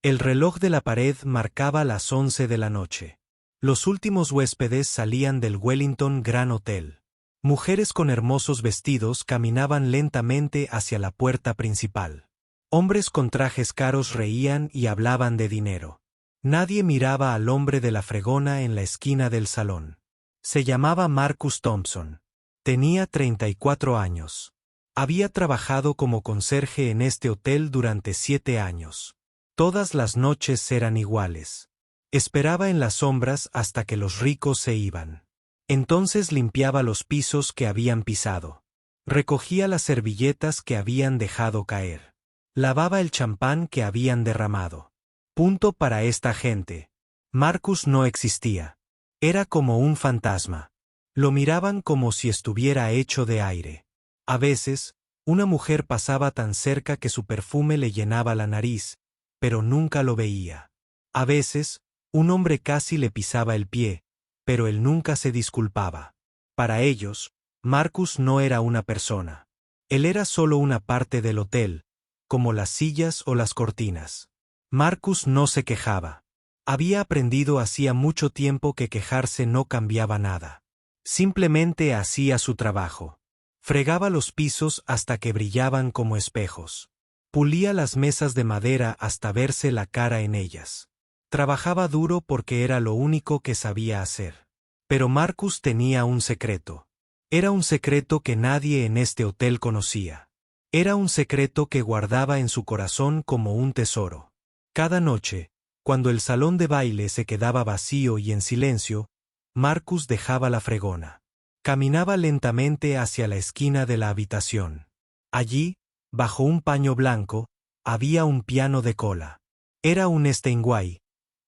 El reloj de la pared marcaba las 11 de la noche. Los últimos huéspedes salían del Wellington Grand Hotel. Mujeres con hermosos vestidos caminaban lentamente hacia la puerta principal. Hombres con trajes caros reían y hablaban de dinero. Nadie miraba al hombre de la fregona en la esquina del salón. Se llamaba Marcus Thompson. Tenía 34 años. Había trabajado como conserje en este hotel durante 7 años. Todas las noches eran iguales. Esperaba en las sombras hasta que los ricos se iban. Entonces limpiaba los pisos que habían pisado. Recogía las servilletas que habían dejado caer. Lavaba el champán que habían derramado. Punto para esta gente. Marcus no existía. Era como un fantasma. Lo miraban como si estuviera hecho de aire. A veces, una mujer pasaba tan cerca que su perfume le llenaba la nariz, pero nunca lo veía. A veces, un hombre casi le pisaba el pie, pero él nunca se disculpaba. Para ellos, Marcus no era una persona. Él era solo una parte del hotel, como las sillas o las cortinas. Marcus no se quejaba. Había aprendido hacía mucho tiempo que quejarse no cambiaba nada. Simplemente hacía su trabajo. Fregaba los pisos hasta que brillaban como espejos. Pulía las mesas de madera hasta verse la cara en ellas. Trabajaba duro porque era lo único que sabía hacer. Pero Marcus tenía un secreto. Era un secreto que nadie en este hotel conocía. Era un secreto que guardaba en su corazón como un tesoro. Cada noche, cuando el salón de baile se quedaba vacío y en silencio, Marcus dejaba la fregona. Caminaba lentamente hacia la esquina de la habitación. Allí, bajo un paño blanco, había un piano de cola. Era un Steinway,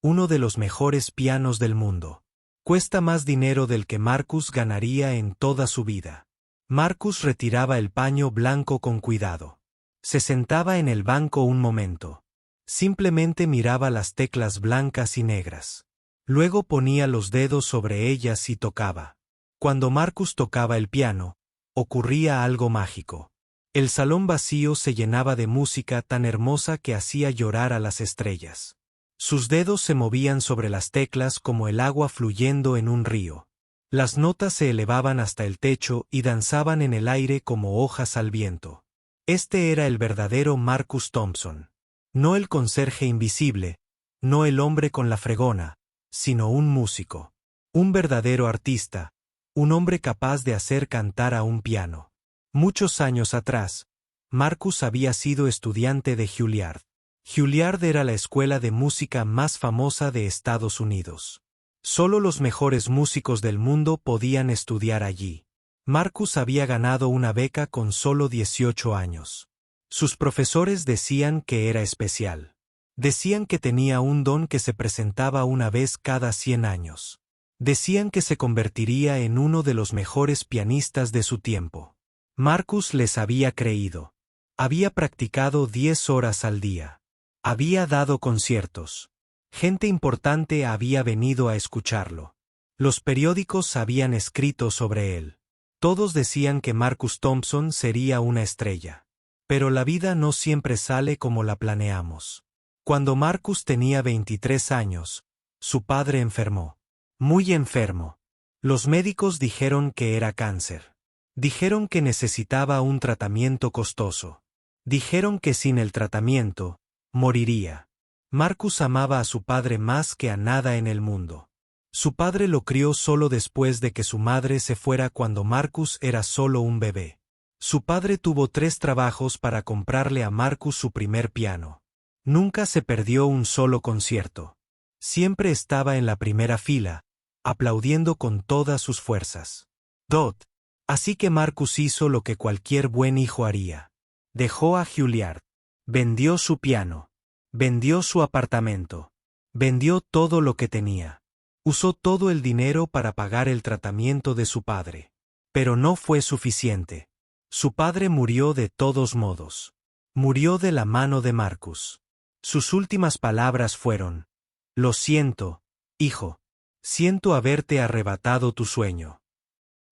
uno de los mejores pianos del mundo. Cuesta más dinero del que Marcus ganaría en toda su vida. Marcus retiraba el paño blanco con cuidado. Se sentaba en el banco un momento. Simplemente miraba las teclas blancas y negras. Luego ponía los dedos sobre ellas y tocaba. Cuando Marcus tocaba el piano, ocurría algo mágico. El salón vacío se llenaba de música tan hermosa que hacía llorar a las estrellas. Sus dedos se movían sobre las teclas como el agua fluyendo en un río. Las notas se elevaban hasta el techo y danzaban en el aire como hojas al viento. Este era el verdadero Marcus Thompson. No el conserje invisible, no el hombre con la fregona, sino un músico. Un verdadero artista, un hombre capaz de hacer cantar a un piano. Muchos años atrás, Marcus había sido estudiante de Juilliard. Juilliard era la escuela de música más famosa de Estados Unidos. Solo los mejores músicos del mundo podían estudiar allí. Marcus había ganado una beca con solo 18 años. Sus profesores decían que era especial. Decían que tenía un don que se presentaba una vez cada 100 años. Decían que se convertiría en uno de los mejores pianistas de su tiempo. Marcus les había creído. Había practicado 10 horas al día. Había dado conciertos. Gente importante había venido a escucharlo. Los periódicos habían escrito sobre él. Todos decían que Marcus Thompson sería una estrella. Pero la vida no siempre sale como la planeamos. Cuando Marcus tenía 23 años, su padre enfermó. Muy enfermo. Los médicos dijeron que era cáncer. Dijeron que necesitaba un tratamiento costoso. Dijeron que sin el tratamiento, moriría. Marcus amaba a su padre más que a nada en el mundo. Su padre lo crió solo después de que su madre se fuera cuando Marcus era solo un bebé. Su padre tuvo 3 trabajos para comprarle a Marcus su primer piano. Nunca se perdió un solo concierto. Siempre estaba en la primera fila, aplaudiendo con todas sus fuerzas. Así que Marcus hizo lo que cualquier buen hijo haría. Dejó a Juilliard. Vendió su piano. Vendió su apartamento. Vendió todo lo que tenía. Usó todo el dinero para pagar el tratamiento de su padre. Pero no fue suficiente. Su padre murió de todos modos. Murió de la mano de Marcus. Sus últimas palabras fueron: «Lo siento, hijo. Siento haberte arrebatado tu sueño».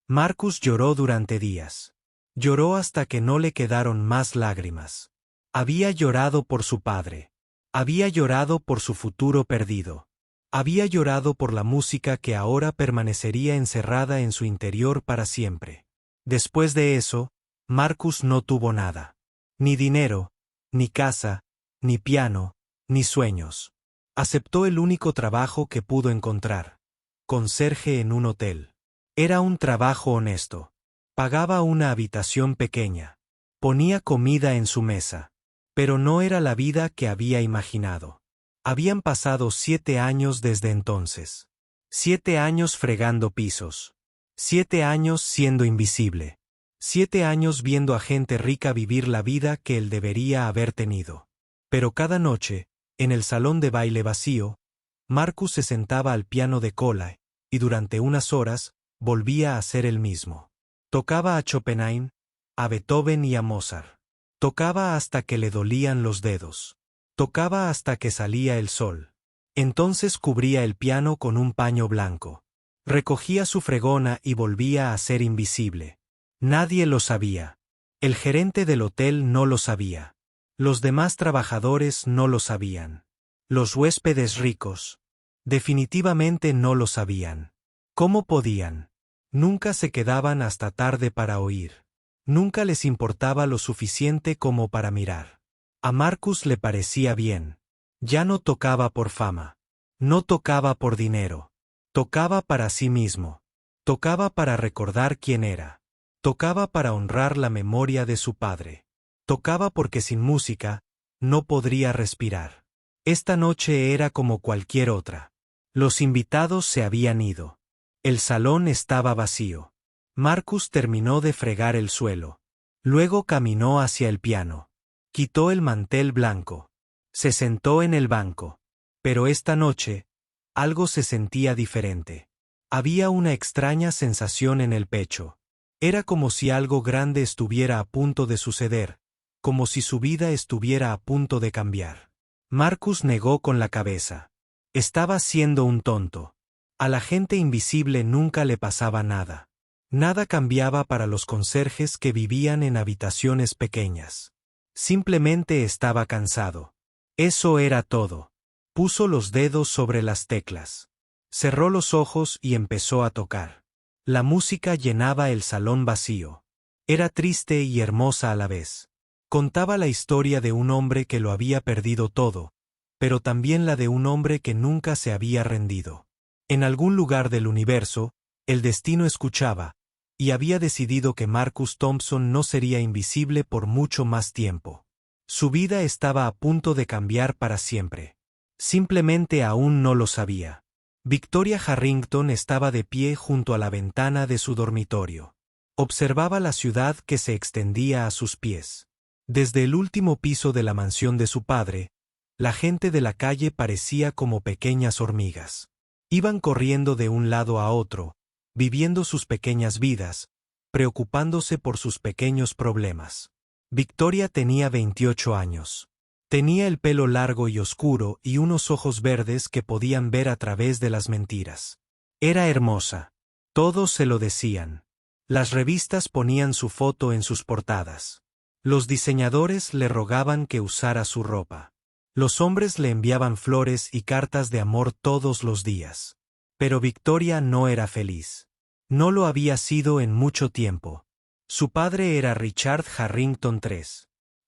Marcus lloró durante días. Lloró hasta que no le quedaron más lágrimas. Había llorado por su padre. Había llorado por su futuro perdido. Había llorado por la música que ahora permanecería encerrada en su interior para siempre. Después de eso, Marcus no tuvo nada. Ni dinero, ni casa, ni piano, ni sueños. Aceptó el único trabajo que pudo encontrar: conserje en un hotel. Era un trabajo honesto. Pagaba una habitación pequeña. Ponía comida en su mesa. Pero no era la vida que había imaginado. Habían pasado 7 años desde entonces. 7 años fregando pisos. 7 años siendo invisible. 7 años viendo a gente rica vivir la vida que él debería haber tenido. Pero cada noche, en el salón de baile vacío, Marcus se sentaba al piano de cola, y durante unas horas, volvía a ser el mismo. Tocaba a Chopin, a Beethoven y a Mozart. Tocaba hasta que le dolían los dedos. Tocaba hasta que salía el sol. Entonces cubría el piano con un paño blanco. Recogía su fregona y volvía a ser invisible. Nadie lo sabía. El gerente del hotel no lo sabía. Los demás trabajadores no lo sabían. Los huéspedes ricos. Definitivamente no lo sabían. ¿Cómo podían? Nunca se quedaban hasta tarde para oír. Nunca les importaba lo suficiente como para mirar. A Marcus le parecía bien. Ya no tocaba por fama. No tocaba por dinero. Tocaba para sí mismo. Tocaba para recordar quién era. Tocaba para honrar la memoria de su padre. Tocaba porque sin música, no podría respirar. Esta noche era como cualquier otra. Los invitados se habían ido. El salón estaba vacío. Marcus terminó de fregar el suelo. Luego caminó hacia el piano. Quitó el mantel blanco. Se sentó en el banco. Pero esta noche, algo se sentía diferente. Había una extraña sensación en el pecho. Era como si algo grande estuviera a punto de suceder, como si su vida estuviera a punto de cambiar. Marcus negó con la cabeza. Estaba siendo un tonto. A la gente invisible nunca le pasaba nada. Nada cambiaba para los conserjes que vivían en habitaciones pequeñas. Simplemente estaba cansado. Eso era todo. Puso los dedos sobre las teclas. Cerró los ojos y empezó a tocar. La música llenaba el salón vacío. Era triste y hermosa a la vez. Contaba la historia de un hombre que lo había perdido todo, pero también la de un hombre que nunca se había rendido. En algún lugar del universo, el destino escuchaba, y había decidido que Marcus Thompson no sería invisible por mucho más tiempo. Su vida estaba a punto de cambiar para siempre. Simplemente aún no lo sabía. Victoria Harrington estaba de pie junto a la ventana de su dormitorio. Observaba la ciudad que se extendía a sus pies. Desde el último piso de la mansión de su padre, la gente de la calle parecía como pequeñas hormigas. Iban corriendo de un lado a otro, viviendo sus pequeñas vidas, preocupándose por sus pequeños problemas. Victoria tenía 28 años. Tenía el pelo largo y oscuro y unos ojos verdes que podían ver a través de las mentiras. Era hermosa. Todos se lo decían. Las revistas ponían su foto en sus portadas. Los diseñadores le rogaban que usara su ropa. Los hombres le enviaban flores y cartas de amor todos los días. Pero Victoria no era feliz. No lo había sido en mucho tiempo. Su padre era Richard Harrington III.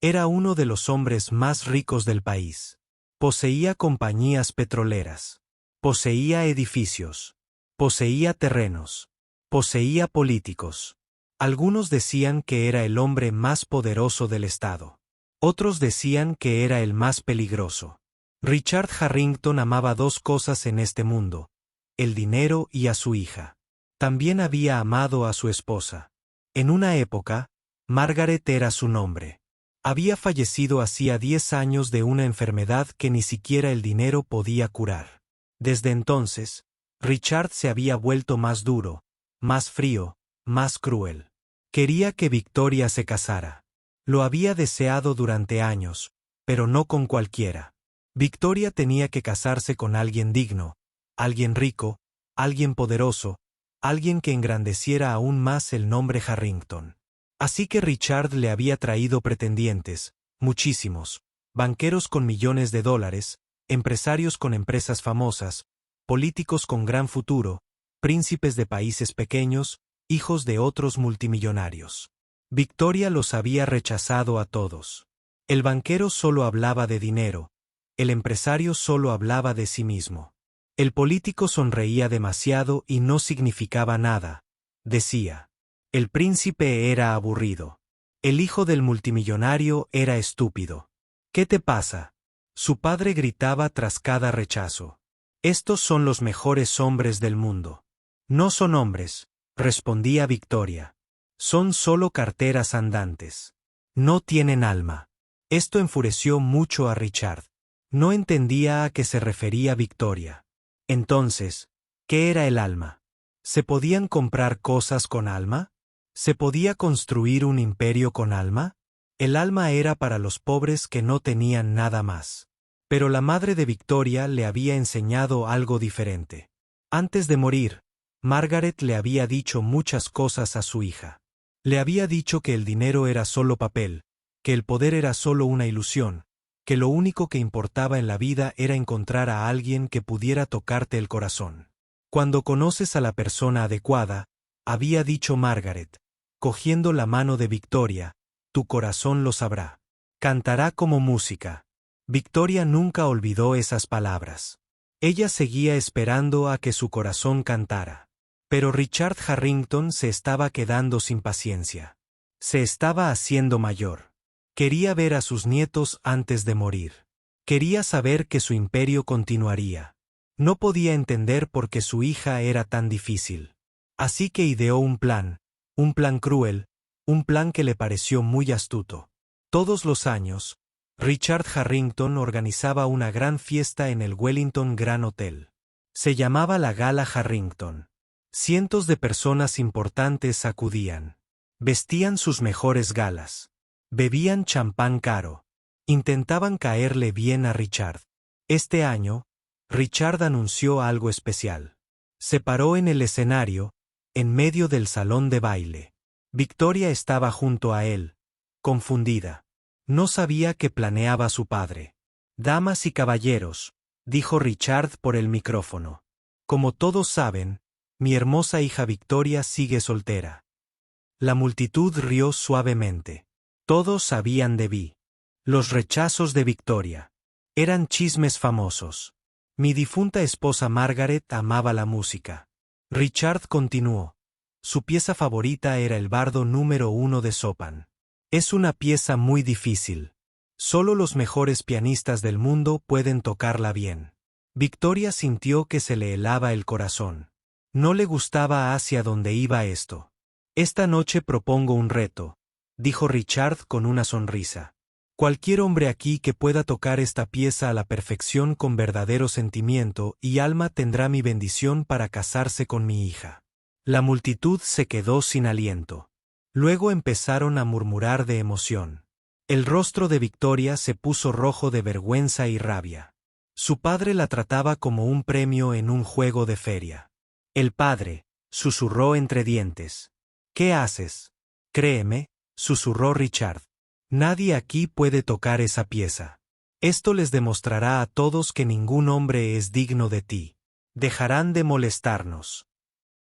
Era uno de los hombres más ricos del país. Poseía compañías petroleras. Poseía edificios. Poseía terrenos. Poseía políticos. Algunos decían que era el hombre más poderoso del estado. Otros decían que era el más peligroso. Richard Harrington amaba dos cosas en este mundo: el dinero y a su hija. También había amado a su esposa. En una época, Margaret era su nombre. Había fallecido hacía 10 años de una enfermedad que ni siquiera el dinero podía curar. Desde entonces, Richard se había vuelto más duro, más frío, más cruel. Quería que Victoria se casara. Lo había deseado durante años, pero no con cualquiera. Victoria tenía que casarse con alguien digno, alguien rico, alguien poderoso, alguien que engrandeciera aún más el nombre Harrington. Así que Richard le había traído pretendientes, muchísimos, banqueros con millones de dólares, empresarios con empresas famosas, políticos con gran futuro, príncipes de países pequeños, hijos de otros multimillonarios. Victoria los había rechazado a todos. El banquero solo hablaba de dinero, el empresario solo hablaba de sí mismo. El político sonreía demasiado y no significaba nada, decía. El príncipe era aburrido. El hijo del multimillonario era estúpido. ¿Qué te pasa? Su padre gritaba tras cada rechazo. Estos son los mejores hombres del mundo. No son hombres, respondía Victoria. Son solo carteras andantes. No tienen alma. Esto enfureció mucho a Richard. No entendía a qué se refería Victoria. Entonces, ¿qué era el alma? ¿Se podían comprar cosas con alma? ¿Se podía construir un imperio con alma? El alma era para los pobres que no tenían nada más. Pero la madre de Victoria le había enseñado algo diferente. Antes de morir, Margaret le había dicho muchas cosas a su hija. Le había dicho que el dinero era solo papel, que el poder era solo una ilusión, que lo único que importaba en la vida era encontrar a alguien que pudiera tocarte el corazón. Cuando conoces a la persona adecuada, había dicho Margaret, cogiendo la mano de Victoria, tu corazón lo sabrá. Cantará como música. Victoria nunca olvidó esas palabras. Ella seguía esperando a que su corazón cantara. Pero Richard Harrington se estaba quedando sin paciencia. Se estaba haciendo mayor. Quería ver a sus nietos antes de morir. Quería saber que su imperio continuaría. No podía entender por qué su hija era tan difícil. Así que ideó un plan cruel, un plan que le pareció muy astuto. Todos los años, Richard Harrington organizaba una gran fiesta en el Wellington Grand Hotel. Se llamaba la Gala Harrington. Cientos de personas importantes acudían. Vestían sus mejores galas. Bebían champán caro. Intentaban caerle bien a Richard. Este año, Richard anunció algo especial. Se paró en el escenario, en medio del salón de baile. Victoria estaba junto a él, confundida. No sabía qué planeaba su padre. Damas y caballeros, dijo Richard por el micrófono. Como todos saben, mi hermosa hija Victoria sigue soltera. La multitud rió suavemente. Todos sabían de Vi. Los rechazos de Victoria. Eran chismes famosos. Mi difunta esposa Margaret amaba la música. Richard continuó. Su pieza favorita era el bardo número 1 de Chopin. Es una pieza muy difícil. Solo los mejores pianistas del mundo pueden tocarla bien. Victoria sintió que se le helaba el corazón. No le gustaba hacia dónde iba esto. Esta noche propongo un reto, dijo Richard con una sonrisa. Cualquier hombre aquí que pueda tocar esta pieza a la perfección con verdadero sentimiento y alma tendrá mi bendición para casarse con mi hija. La multitud se quedó sin aliento. Luego empezaron a murmurar de emoción. El rostro de Victoria se puso rojo de vergüenza y rabia. Su padre la trataba como un premio en un juego de feria. El padre, susurró entre dientes. ¿Qué haces? Créeme, susurró Richard. Nadie aquí puede tocar esa pieza. Esto les demostrará a todos que ningún hombre es digno de ti. Dejarán de molestarnos.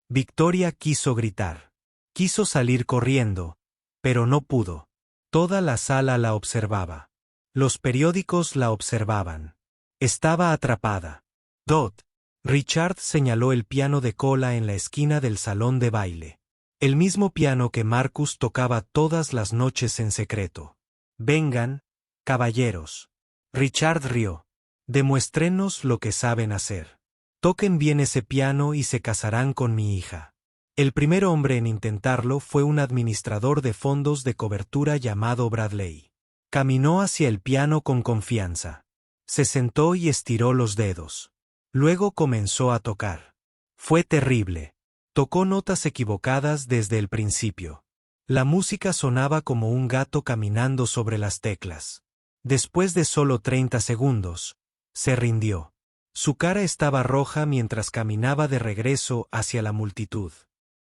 Victoria quiso gritar. Quiso salir corriendo, pero no pudo. Toda la sala la observaba. Los periódicos la observaban. Estaba atrapada. Dot. Richard señaló el piano de cola en la esquina del salón de baile. El mismo piano que Marcus tocaba todas las noches en secreto. Vengan, caballeros. Richard rió. Demuéstrenos lo que saben hacer. Toquen bien ese piano y se casarán con mi hija. El primer hombre en intentarlo fue un administrador de fondos de cobertura llamado Bradley. Caminó hacia el piano con confianza. Se sentó y estiró los dedos. Luego comenzó a tocar. Fue terrible. Tocó notas equivocadas desde el principio. La música sonaba como un gato caminando sobre las teclas. Después de solo 30 segundos, se rindió. Su cara estaba roja mientras caminaba de regreso hacia la multitud.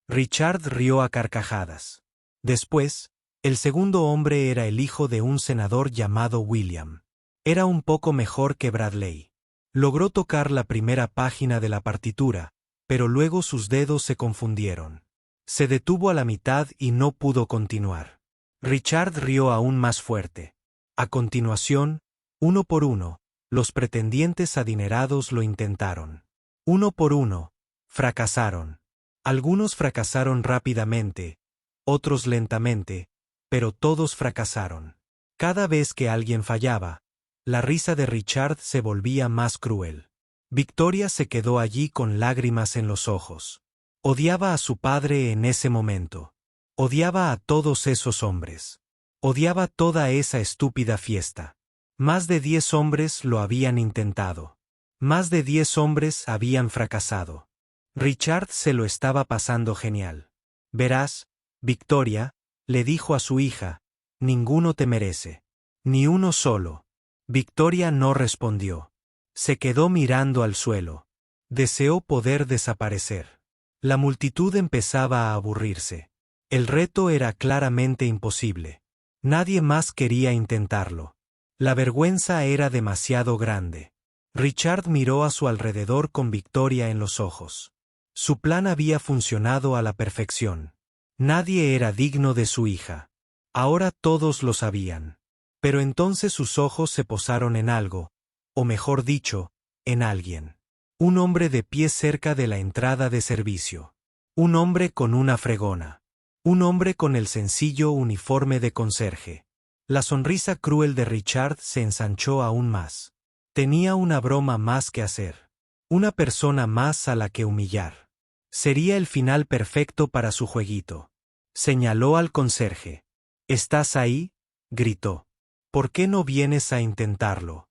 Richard rió a carcajadas. Después, el segundo hombre era el hijo de un senador llamado William. Era un poco mejor que Bradley. Logró tocar la primera página de la partitura, pero luego sus dedos se confundieron. Se detuvo a la mitad y no pudo continuar. Richard rió aún más fuerte. A continuación, uno por uno, los pretendientes adinerados lo intentaron. Uno por uno, fracasaron. Algunos fracasaron rápidamente, otros lentamente, pero todos fracasaron. Cada vez que alguien fallaba, la risa de Richard se volvía más cruel. Victoria se quedó allí con lágrimas en los ojos. Odiaba a su padre en ese momento. Odiaba a todos esos hombres. Odiaba toda esa estúpida fiesta. Más de 10 hombres lo habían intentado. Más de 10 hombres habían fracasado. Richard se lo estaba pasando genial. Verás, Victoria, le dijo a su hija, ninguno te merece. Ni uno solo. Victoria no respondió. Se quedó mirando al suelo. Deseó poder desaparecer. La multitud empezaba a aburrirse. El reto era claramente imposible. Nadie más quería intentarlo. La vergüenza era demasiado grande. Richard miró a su alrededor con Victoria en los ojos. Su plan había funcionado a la perfección. Nadie era digno de su hija. Ahora todos lo sabían. Pero entonces sus ojos se posaron en algo, o mejor dicho, en alguien. Un hombre de pie cerca de la entrada de servicio. Un hombre con una fregona. Un hombre con el sencillo uniforme de conserje. La sonrisa cruel de Richard se ensanchó aún más. Tenía una broma más que hacer. Una persona más a la que humillar. Sería el final perfecto para su jueguito. Señaló al conserje. ¿Estás ahí?, gritó. ¿Por qué no vienes a intentarlo?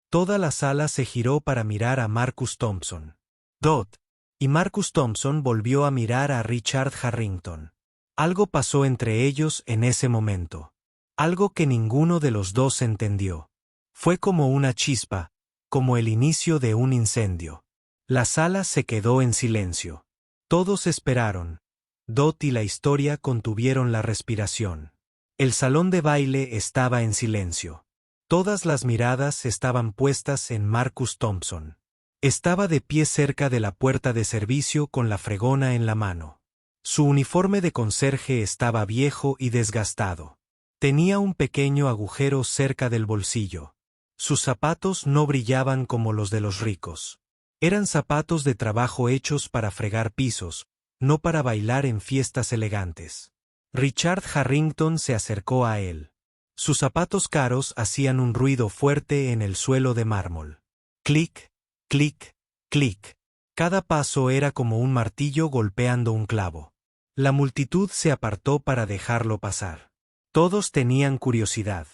Toda la sala se giró para mirar a Marcus Thompson. Dot. Y Marcus Thompson volvió a mirar a Richard Harrington. Algo pasó entre ellos en ese momento. Algo que ninguno de los dos entendió. Fue como una chispa, como el inicio de un incendio. La sala se quedó en silencio. Todos esperaron. Dot y la historia contuvieron la respiración. El salón de baile estaba en silencio. Todas las miradas estaban puestas en Marcus Thompson. Estaba de pie cerca de la puerta de servicio con la fregona en la mano. Su uniforme de conserje estaba viejo y desgastado. Tenía un pequeño agujero cerca del bolsillo. Sus zapatos no brillaban como los de los ricos. Eran zapatos de trabajo hechos para fregar pisos, no para bailar en fiestas elegantes. Richard Harrington se acercó a él. Sus zapatos caros hacían un ruido fuerte en el suelo de mármol. Clic, clic, clic. Cada paso era como un martillo golpeando un clavo. La multitud se apartó para dejarlo pasar. Todos tenían curiosidad.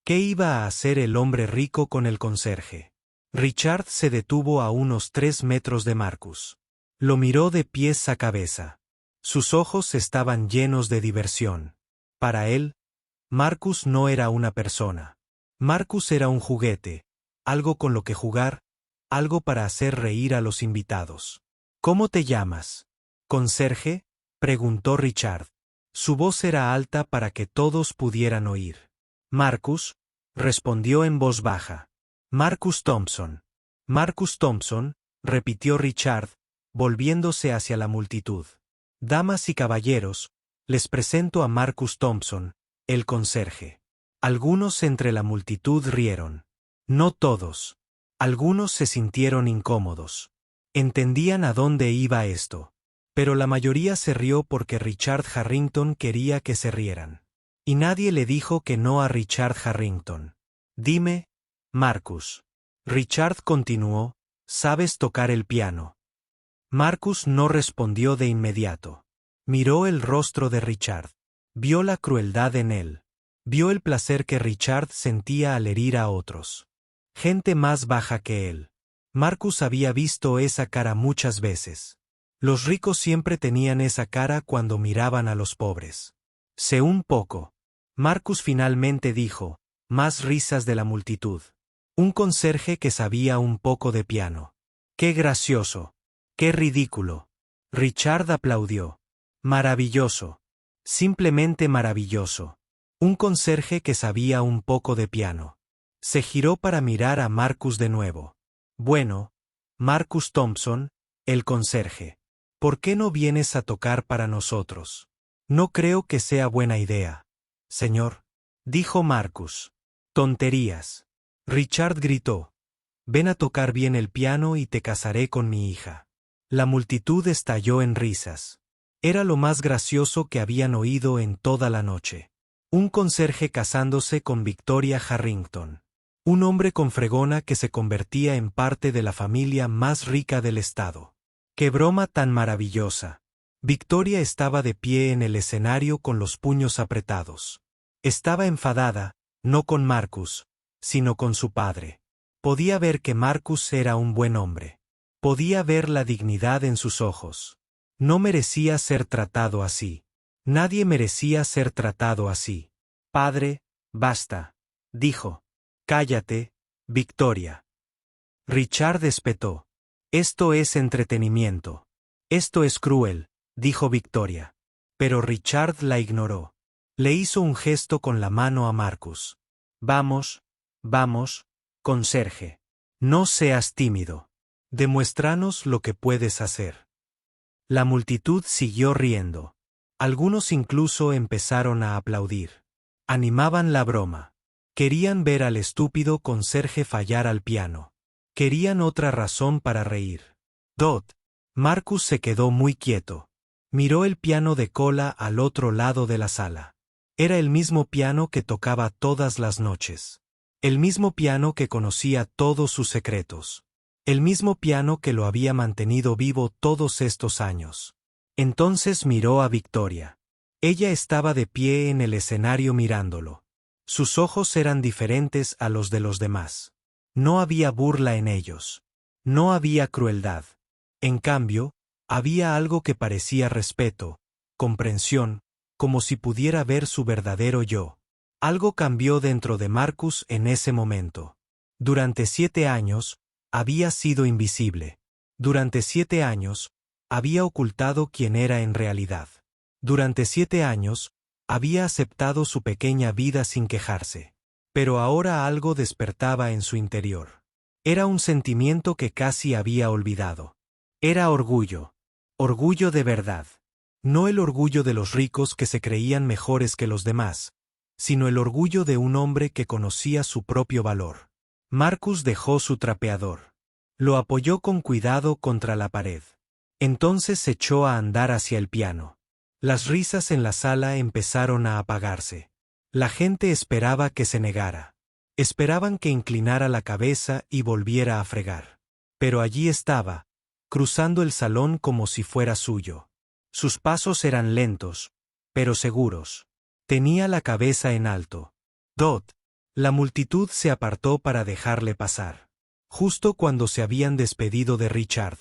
¿Qué iba a hacer el hombre rico con el conserje? Richard se detuvo a unos 3 metros de Marcus. Lo miró de pies a cabeza. Sus ojos estaban llenos de diversión. Para él, Marcus no era una persona. Marcus era un juguete, algo con lo que jugar, algo para hacer reír a los invitados. ¿Cómo te llamas? ¿Conserje?, preguntó Richard. Su voz era alta para que todos pudieran oír. Marcus, respondió en voz baja. Marcus Thompson. Marcus Thompson, repitió Richard, volviéndose hacia la multitud. Damas y caballeros, les presento a Marcus Thompson, el conserje. Algunos entre la multitud rieron. No todos. Algunos se sintieron incómodos. Entendían a dónde iba esto. Pero la mayoría se rió porque Richard Harrington quería que se rieran. Y nadie le dijo que no a Richard Harrington. Dime, Marcus. Richard continuó, ¿sabes tocar el piano? Marcus no respondió de inmediato. Miró el rostro de Richard. Vio la crueldad en él. Vio el placer que Richard sentía al herir a otros. Gente más baja que él. Marcus había visto esa cara muchas veces. Los ricos siempre tenían esa cara cuando miraban a los pobres. Sé un poco. Marcus finalmente dijo, más risas de la multitud. Un conserje que sabía un poco de piano. ¡Qué gracioso! ¡Qué ridículo! Richard aplaudió. Maravilloso. Simplemente maravilloso. Un conserje que sabía un poco de piano. Se giró para mirar a Marcus de nuevo. Bueno, Marcus Thompson, el conserje. ¿Por qué no vienes a tocar para nosotros? No creo que sea buena idea, señor, dijo Marcus. Tonterías. Richard gritó. Ven a tocar bien el piano y te casaré con mi hija. La multitud estalló en risas. Era lo más gracioso que habían oído en toda la noche. Un conserje casándose con Victoria Harrington. Un hombre con fregona que se convertía en parte de la familia más rica del estado. ¡Qué broma tan maravillosa! Victoria estaba de pie en el escenario con los puños apretados. Estaba enfadada, no con Marcus, sino con su padre. Podía ver que Marcus era un buen hombre. Podía ver la dignidad en sus ojos. No merecía ser tratado así. Nadie merecía ser tratado así. Padre, basta, dijo. Cállate, Victoria. Richard espetó. Esto es entretenimiento. Esto es cruel, dijo Victoria. Pero Richard la ignoró. Le hizo un gesto con la mano a Marcus. Vamos, vamos, conserje. No seas tímido. Demuéstranos lo que puedes hacer. La multitud siguió riendo. Algunos incluso empezaron a aplaudir. Animaban la broma. Querían ver al estúpido conserje fallar al piano. Querían otra razón para reír. Marcus se quedó muy quieto. Miró el piano de cola al otro lado de la sala. Era el mismo piano que tocaba todas las noches. El mismo piano que conocía todos sus secretos. El mismo piano que lo había mantenido vivo todos estos años. Entonces miró a Victoria. Ella estaba de pie en el escenario mirándolo. Sus ojos eran diferentes a los de los demás. No había burla en ellos. No había crueldad. En cambio, había algo que parecía respeto, comprensión, como si pudiera ver su verdadero yo. Algo cambió dentro de Marcus en ese momento. Durante 7 años, había sido invisible. Durante 7 años, había ocultado quién era en realidad. Durante 7 años, había aceptado su pequeña vida sin quejarse. Pero ahora algo despertaba en su interior. Era un sentimiento que casi había olvidado. Era orgullo. Orgullo de verdad. No el orgullo de los ricos que se creían mejores que los demás, sino el orgullo de un hombre que conocía su propio valor. Marcus dejó su trapeador. Lo apoyó con cuidado contra la pared. Entonces se echó a andar hacia el piano. Las risas en la sala empezaron a apagarse. La gente esperaba que se negara. Esperaban que inclinara la cabeza y volviera a fregar. Pero allí estaba, cruzando el salón como si fuera suyo. Sus pasos eran lentos, pero seguros. Tenía la cabeza en alto. La multitud se apartó para dejarle pasar. Justo cuando se habían despedido de Richard.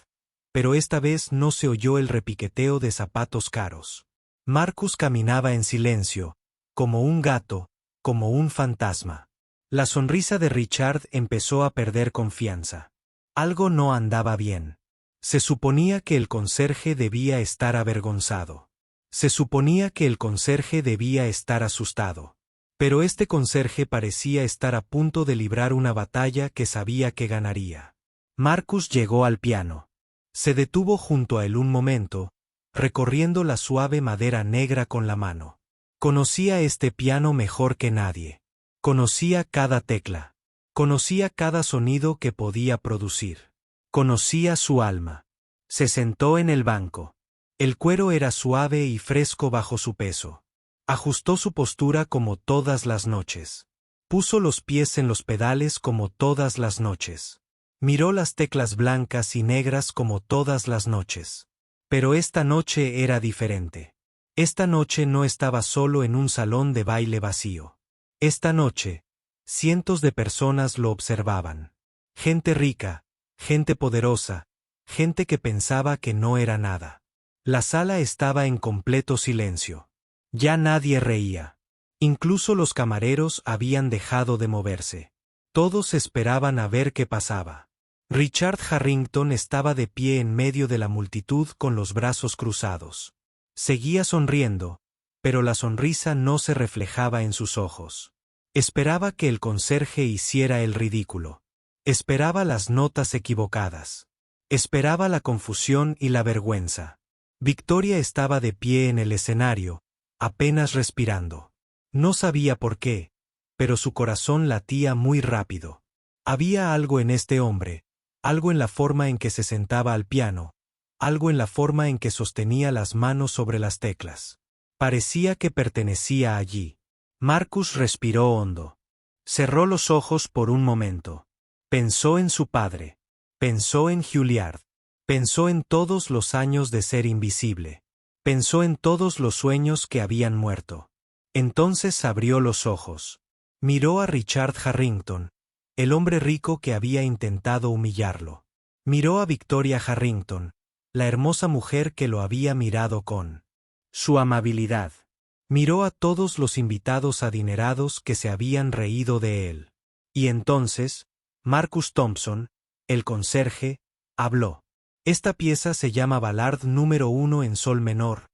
Pero esta vez no se oyó el repiqueteo de zapatos caros. Marcus caminaba en silencio, como un gato, como un fantasma. La sonrisa de Richard empezó a perder confianza. Algo no andaba bien. Se suponía que el conserje debía estar avergonzado. Se suponía que el conserje debía estar asustado. Pero este conserje parecía estar a punto de librar una batalla que sabía que ganaría. Marcus llegó al piano. Se detuvo junto a él un momento, recorriendo la suave madera negra con la mano. Conocía este piano mejor que nadie. Conocía cada tecla. Conocía cada sonido que podía producir. Conocía su alma. Se sentó en el banco. El cuero era suave y fresco bajo su peso. Ajustó su postura como todas las noches. Puso los pies en los pedales como todas las noches. Miró las teclas blancas y negras como todas las noches. Pero esta noche era diferente. Esta noche no estaba solo en un salón de baile vacío. Esta noche, cientos de personas lo observaban. Gente rica, gente poderosa, gente que pensaba que no era nada. La sala estaba en completo silencio. Ya nadie reía. Incluso los camareros habían dejado de moverse. Todos esperaban a ver qué pasaba. Richard Harrington estaba de pie en medio de la multitud con los brazos cruzados. Seguía sonriendo, pero la sonrisa no se reflejaba en sus ojos. Esperaba que el conserje hiciera el ridículo. Esperaba las notas equivocadas. Esperaba la confusión y la vergüenza. Victoria estaba de pie en el escenario, apenas respirando. No sabía por qué, pero su corazón latía muy rápido. Había algo en este hombre, algo en la forma en que se sentaba al piano, algo en la forma en que sostenía las manos sobre las teclas. Parecía que pertenecía allí. Marcus respiró hondo. Cerró los ojos por un momento. Pensó en su padre. Pensó en Juilliard. Pensó en todos los años de ser invisible. Pensó en todos los sueños que habían muerto. Entonces abrió los ojos. Miró a Richard Harrington, el hombre rico que había intentado humillarlo. Miró a Victoria Harrington, la hermosa mujer que lo había mirado con su amabilidad. Miró a todos los invitados adinerados que se habían reído de él. Y entonces, Marcus Thompson, el conserje, habló. Esta pieza se llama Ballad número 1 en sol menor,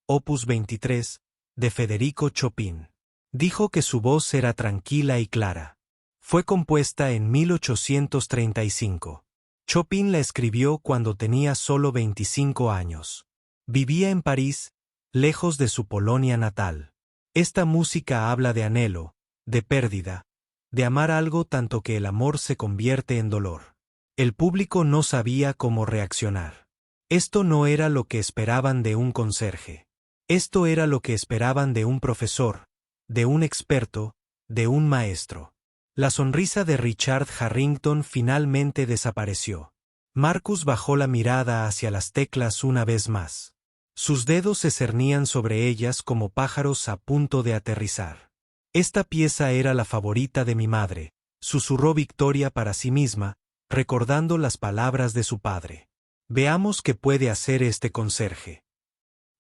opus 23, de Federico Chopin. Dijo que su voz era tranquila y clara. Fue compuesta en 1835. Chopin la escribió cuando tenía solo 25 años. Vivía en París, lejos de su Polonia natal. Esta música habla de anhelo, de pérdida, de amar algo tanto que el amor se convierte en dolor. El público no sabía cómo reaccionar. Esto no era lo que esperaban de un conserje. Esto era lo que esperaban de un profesor, de un experto, de un maestro. La sonrisa de Richard Harrington finalmente desapareció. Marcus bajó la mirada hacia las teclas una vez más. Sus dedos se cernían sobre ellas como pájaros a punto de aterrizar. Esta pieza era la favorita de mi madre, susurró Victoria para sí misma, recordando las palabras de su padre. Veamos qué puede hacer este conserje.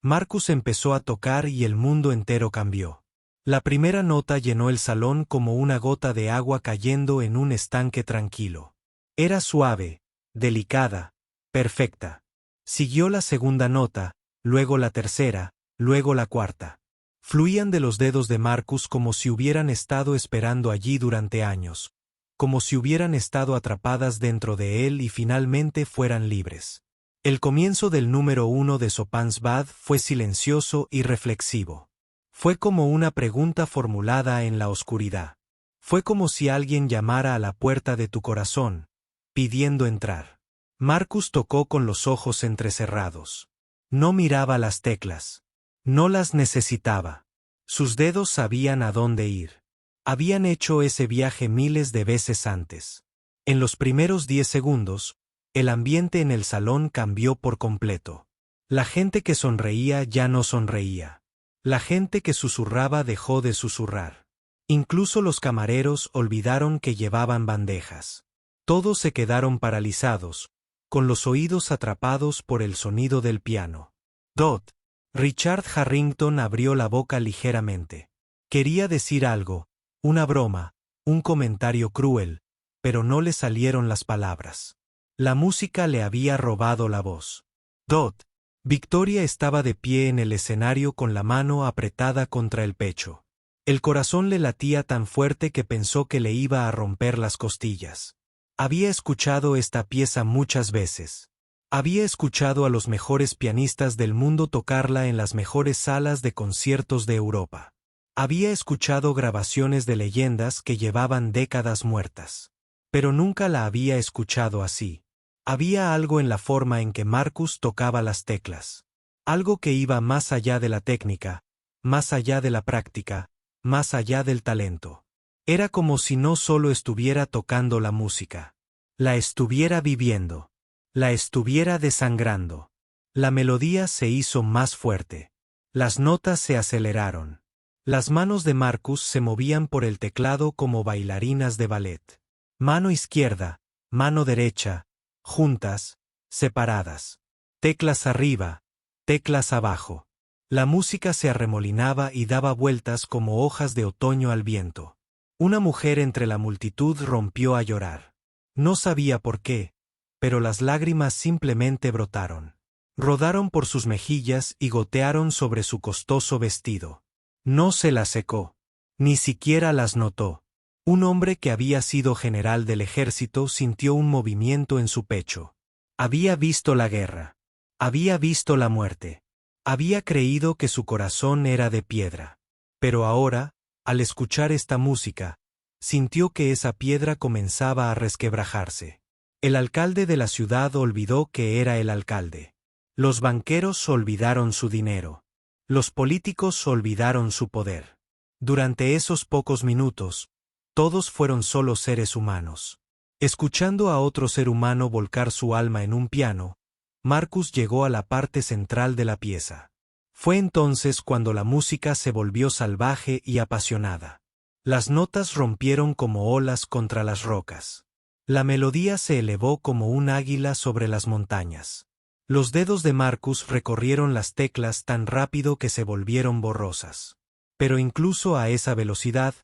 Marcus empezó a tocar y el mundo entero cambió. La primera nota llenó el salón como una gota de agua cayendo en un estanque tranquilo. Era suave, delicada, perfecta. Siguió la segunda nota, luego la tercera, luego la cuarta. Fluían de los dedos de Marcus como si hubieran estado esperando allí durante años, como si hubieran estado atrapadas dentro de él y finalmente fueran libres. El comienzo del número 1 de Chopin's Bad fue silencioso y reflexivo. Fue como una pregunta formulada en la oscuridad. Fue como si alguien llamara a la puerta de tu corazón, pidiendo entrar. Marcus tocó con los ojos entrecerrados. No miraba las teclas. No las necesitaba. Sus dedos sabían a dónde ir. Habían hecho ese viaje miles de veces antes. En los primeros 10 segundos, el ambiente en el salón cambió por completo. La gente que sonreía ya no sonreía. La gente que susurraba dejó de susurrar. Incluso los camareros olvidaron que llevaban bandejas. Todos se quedaron paralizados, con los oídos atrapados por el sonido del piano. Dot. Richard Harrington abrió la boca ligeramente. Quería decir algo, una broma, un comentario cruel, pero no le salieron las palabras. La música le había robado la voz. Dot. Victoria estaba de pie en el escenario con la mano apretada contra el pecho. El corazón le latía tan fuerte que pensó que le iba a romper las costillas. Había escuchado esta pieza muchas veces. Había escuchado a los mejores pianistas del mundo tocarla en las mejores salas de conciertos de Europa. Había escuchado grabaciones de leyendas que llevaban décadas muertas. Pero nunca la había escuchado así. Había algo en la forma en que Marcus tocaba las teclas. Algo que iba más allá de la técnica, más allá de la práctica, más allá del talento. Era como si no solo estuviera tocando la música. La estuviera viviendo. La estuviera desangrando. La melodía se hizo más fuerte. Las notas se aceleraron. Las manos de Marcus se movían por el teclado como bailarinas de ballet. Mano izquierda, mano derecha, juntas, separadas. Teclas arriba, teclas abajo. La música se arremolinaba y daba vueltas como hojas de otoño al viento. Una mujer entre la multitud rompió a llorar. No sabía por qué, pero las lágrimas simplemente brotaron. Rodaron por sus mejillas y gotearon sobre su costoso vestido. No se la secó. Ni siquiera las notó. Un hombre que había sido general del ejército sintió un movimiento en su pecho. Había visto la guerra. Había visto la muerte. Había creído que su corazón era de piedra. Pero ahora, al escuchar esta música, sintió que esa piedra comenzaba a resquebrajarse. El alcalde de la ciudad olvidó que era el alcalde. Los banqueros olvidaron su dinero. Los políticos olvidaron su poder. Durante esos pocos minutos, todos fueron solo seres humanos. Escuchando a otro ser humano volcar su alma en un piano, Marcus llegó a la parte central de la pieza. Fue entonces cuando la música se volvió salvaje y apasionada. Las notas rompieron como olas contra las rocas. La melodía se elevó como un águila sobre las montañas. Los dedos de Marcus recorrieron las teclas tan rápido que se volvieron borrosas. Pero incluso a esa velocidad,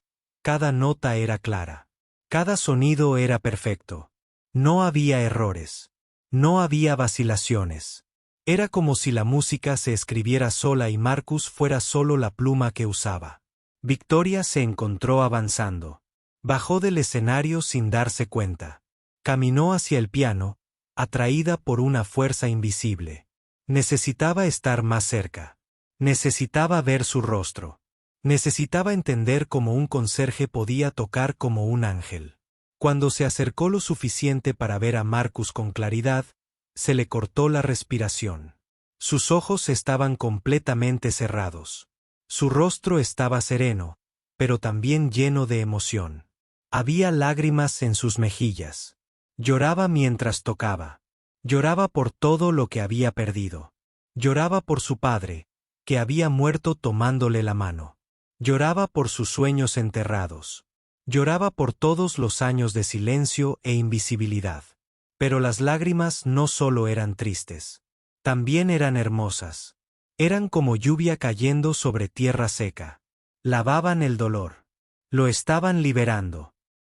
cada nota era clara. Cada sonido era perfecto. No había errores. No había vacilaciones. Era como si la música se escribiera sola y Marcus fuera solo la pluma que usaba. Victoria se encontró avanzando. Bajó del escenario sin darse cuenta. Caminó hacia el piano, atraída por una fuerza invisible. Necesitaba estar más cerca. Necesitaba ver su rostro. Necesitaba entender cómo un conserje podía tocar como un ángel. Cuando se acercó lo suficiente para ver a Marcus con claridad, se le cortó la respiración. Sus ojos estaban completamente cerrados. Su rostro estaba sereno, pero también lleno de emoción. Había lágrimas en sus mejillas. Lloraba mientras tocaba. Lloraba por todo lo que había perdido. Lloraba por su padre, que había muerto tomándole la mano. Lloraba por sus sueños enterrados. Lloraba por todos los años de silencio e invisibilidad. Pero las lágrimas no solo eran tristes. También eran hermosas. Eran como lluvia cayendo sobre tierra seca. Lavaban el dolor. Lo estaban liberando.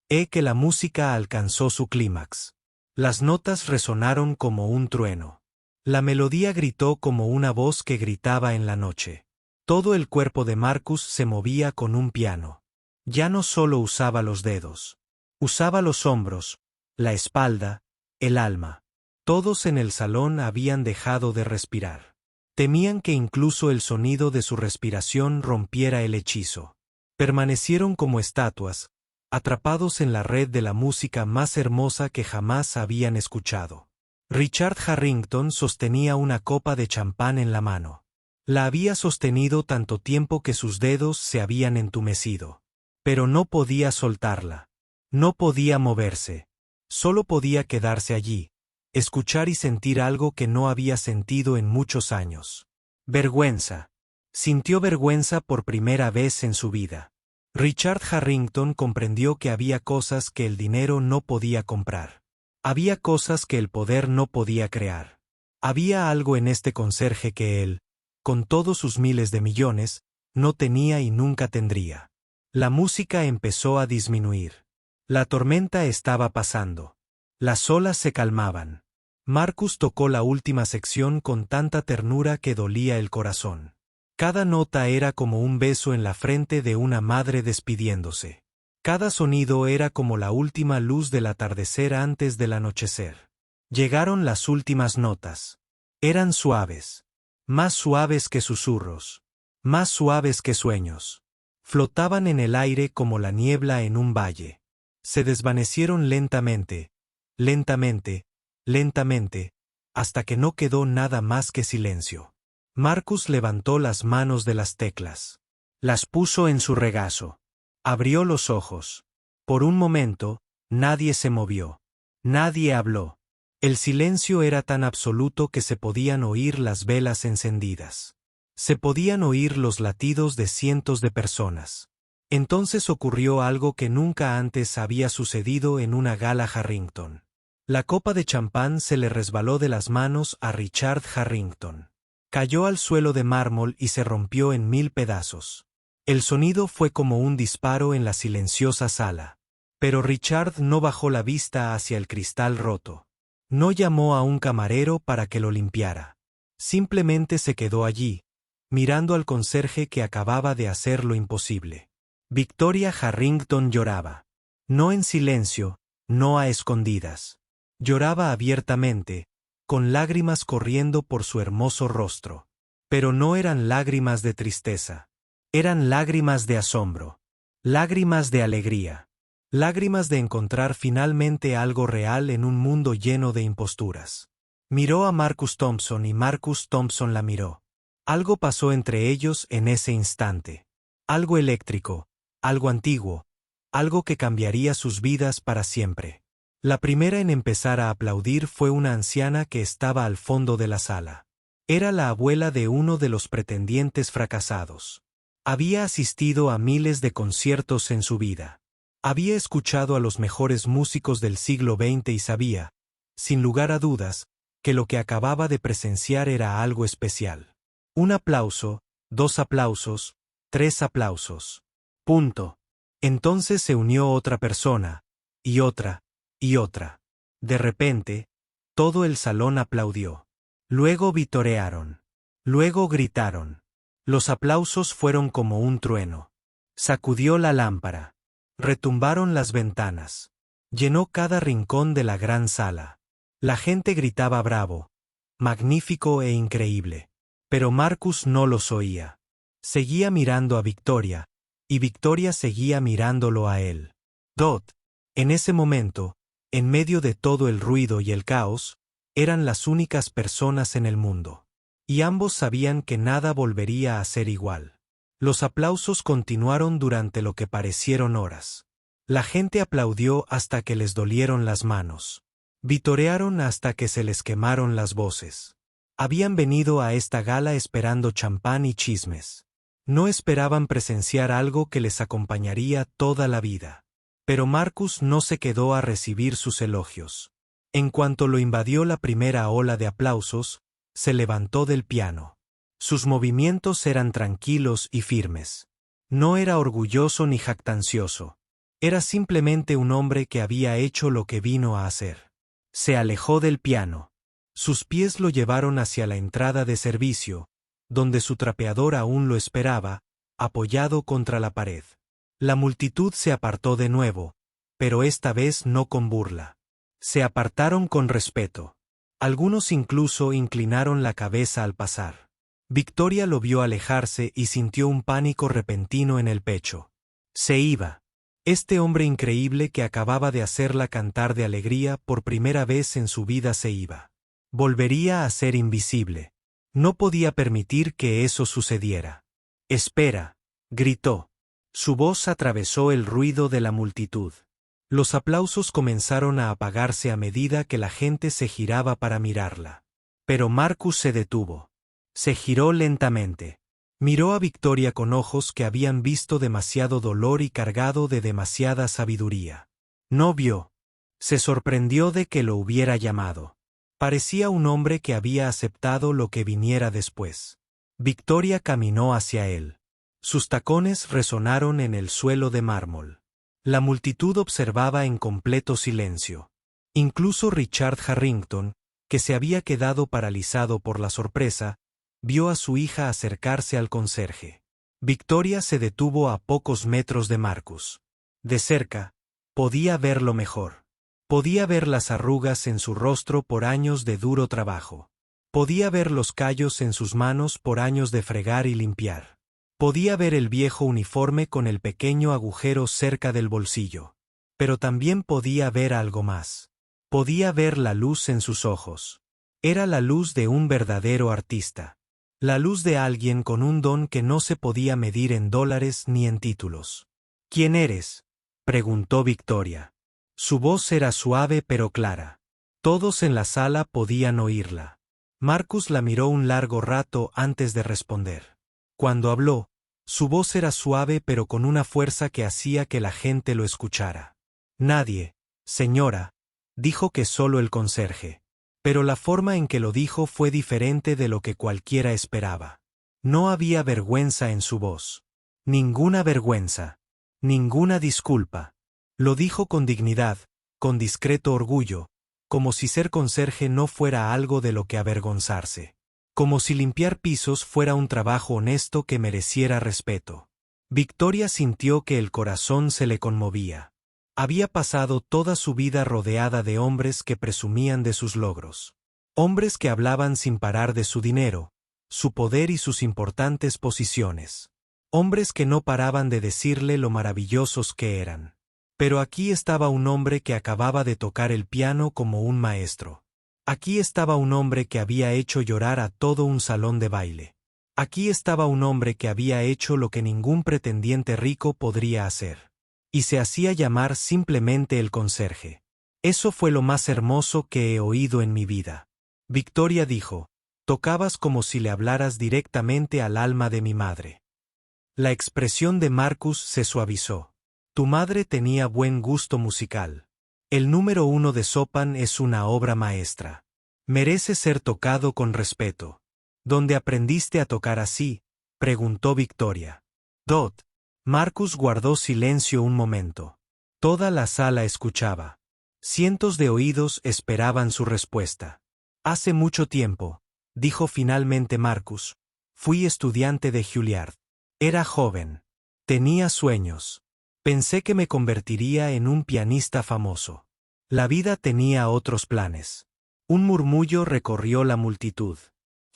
Que la música alcanzó su clímax. Las notas resonaron como un trueno. La melodía gritó como una voz que gritaba en la noche. Todo el cuerpo de Marcus se movía con un piano. Ya no solo usaba los dedos. Usaba los hombros, la espalda, el alma. Todos en el salón habían dejado de respirar. Temían que incluso el sonido de su respiración rompiera el hechizo. Permanecieron como estatuas, atrapados en la red de la música más hermosa que jamás habían escuchado. Richard Harrington sostenía una copa de champán en la mano. La había sostenido tanto tiempo que sus dedos se habían entumecido. Pero no podía soltarla. No podía moverse. Solo podía quedarse allí, escuchar y sentir algo que no había sentido en muchos años. Vergüenza. Sintió vergüenza por primera vez en su vida. Richard Harrington comprendió que había cosas que el dinero no podía comprar. Había cosas que el poder no podía crear. Había algo en este conserje que él, con todos sus miles de millones, no tenía y nunca tendría. La música empezó a disminuir. La tormenta estaba pasando. Las olas se calmaban. Marcus tocó la última sección con tanta ternura que dolía el corazón. Cada nota era como un beso en la frente de una madre despidiéndose. Cada sonido era como la última luz del atardecer antes del anochecer. Llegaron las últimas notas. Eran suaves. Más suaves que susurros. Más suaves que sueños. Flotaban en el aire como la niebla en un valle. Se desvanecieron lentamente, lentamente, lentamente, hasta que no quedó nada más que silencio. Marcus levantó las manos de las teclas. Las puso en su regazo. Abrió los ojos. Por un momento, nadie se movió. Nadie habló. El silencio era tan absoluto que se podían oír las velas encendidas. Se podían oír los latidos de cientos de personas. Entonces ocurrió algo que nunca antes había sucedido en una gala Harrington. La copa de champán se le resbaló de las manos a Richard Harrington. Cayó al suelo de mármol y se rompió en 1000 pedazos. El sonido fue como un disparo en la silenciosa sala. Pero Richard no bajó la vista hacia el cristal roto. No llamó a un camarero para que lo limpiara. Simplemente se quedó allí, mirando al conserje que acababa de hacer lo imposible. Victoria Harrington lloraba. No en silencio, no a escondidas. Lloraba abiertamente, con lágrimas corriendo por su hermoso rostro. Pero no eran lágrimas de tristeza. Eran lágrimas de asombro. Lágrimas de alegría. Lágrimas de encontrar finalmente algo real en un mundo lleno de imposturas. Miró a Marcus Thompson y Marcus Thompson la miró. Algo pasó entre ellos en ese instante. Algo eléctrico, algo antiguo, algo que cambiaría sus vidas para siempre. La primera en empezar a aplaudir fue una anciana que estaba al fondo de la sala. Era la abuela de uno de los pretendientes fracasados. Había asistido a miles de conciertos en su vida. Había escuchado a los mejores músicos del siglo XX y sabía, sin lugar a dudas, que lo que acababa de presenciar era algo especial. Un aplauso, 2 aplausos, 3 aplausos. Punto. Entonces se unió otra persona, y otra, y otra. De repente, todo el salón aplaudió. Luego vitorearon. Luego gritaron. Los aplausos fueron como un trueno. Sacudió la lámpara. Retumbaron las ventanas. Llenó cada rincón de la gran sala. La gente gritaba bravo, magnífico e increíble. Pero Marcus no los oía. Seguía mirando a Victoria, y Victoria seguía mirándolo a él. Dot, en ese momento, en medio de todo el ruido y el caos, eran las únicas personas en el mundo. Y ambos sabían que nada volvería a ser igual. Los aplausos continuaron durante lo que parecieron horas. La gente aplaudió hasta que les dolieron las manos. Vitorearon hasta que se les quemaron las voces. Habían venido a esta gala esperando champán y chismes. No esperaban presenciar algo que les acompañaría toda la vida. Pero Marcus no se quedó a recibir sus elogios. En cuanto lo invadió la primera ola de aplausos, se levantó del piano. Sus movimientos eran tranquilos y firmes. No era orgulloso ni jactancioso. Era simplemente un hombre que había hecho lo que vino a hacer. Se alejó del piano. Sus pies lo llevaron hacia la entrada de servicio, donde su trapeador aún lo esperaba, apoyado contra la pared. La multitud se apartó de nuevo, pero esta vez no con burla. Se apartaron con respeto. Algunos incluso inclinaron la cabeza al pasar. Victoria lo vio alejarse y sintió un pánico repentino en el pecho. Se iba. Este hombre increíble que acababa de hacerla cantar de alegría por primera vez en su vida se iba. Volvería a ser invisible. No podía permitir que eso sucediera. «Espera», gritó. Su voz atravesó el ruido de la multitud. Los aplausos comenzaron a apagarse a medida que la gente se giraba para mirarla. Pero Marcus se detuvo. Se giró lentamente. Miró a Victoria con ojos que habían visto demasiado dolor y cargado de demasiada sabiduría. No vio. Se sorprendió de que lo hubiera llamado. Parecía un hombre que había aceptado lo que viniera después. Victoria caminó hacia él. Sus tacones resonaron en el suelo de mármol. La multitud observaba en completo silencio. Incluso Richard Harrington, que se había quedado paralizado por la sorpresa, vio a su hija acercarse al conserje. Victoria se detuvo a pocos metros de Marcus. De cerca, podía verlo mejor. Podía ver las arrugas en su rostro por años de duro trabajo. Podía ver los callos en sus manos por años de fregar y limpiar. Podía ver el viejo uniforme con el pequeño agujero cerca del bolsillo. Pero también podía ver algo más. Podía ver la luz en sus ojos. Era la luz de un verdadero artista. La luz de alguien con un don que no se podía medir en dólares ni en títulos. «¿Quién eres?», preguntó Victoria. Su voz era suave pero clara. Todos en la sala podían oírla. Marcus la miró un largo rato antes de responder. Cuando habló, su voz era suave pero con una fuerza que hacía que la gente lo escuchara. «Nadie, señora», dijo que solo el conserje. Pero la forma en que lo dijo fue diferente de lo que cualquiera esperaba. No había vergüenza en su voz. Ninguna vergüenza. Ninguna disculpa. Lo dijo con dignidad, con discreto orgullo, como si ser conserje no fuera algo de lo que avergonzarse. Como si limpiar pisos fuera un trabajo honesto que mereciera respeto. Victoria sintió que el corazón se le conmovía. Había pasado toda su vida rodeada de hombres que presumían de sus logros. Hombres que hablaban sin parar de su dinero, su poder y sus importantes posiciones. Hombres que no paraban de decirle lo maravillosos que eran. Pero aquí estaba un hombre que acababa de tocar el piano como un maestro. Aquí estaba un hombre que había hecho llorar a todo un salón de baile. Aquí estaba un hombre que había hecho lo que ningún pretendiente rico podría hacer. Y se hacía llamar simplemente el conserje. Eso fue lo más hermoso que he oído en mi vida. Victoria dijo, tocabas como si le hablaras directamente al alma de mi madre. La expresión de Marcus se suavizó. Tu madre tenía buen gusto musical. El número 1 de Chopin es una obra maestra. Merece ser tocado con respeto. ¿Dónde aprendiste a tocar así?, preguntó Victoria. Dot. Marcus guardó silencio un momento. Toda la sala escuchaba. Cientos de oídos esperaban su respuesta. Hace mucho tiempo, dijo finalmente Marcus, fui estudiante de Juilliard. Era joven. Tenía sueños. Pensé que me convertiría en un pianista famoso. La vida tenía otros planes. Un murmullo recorrió la multitud.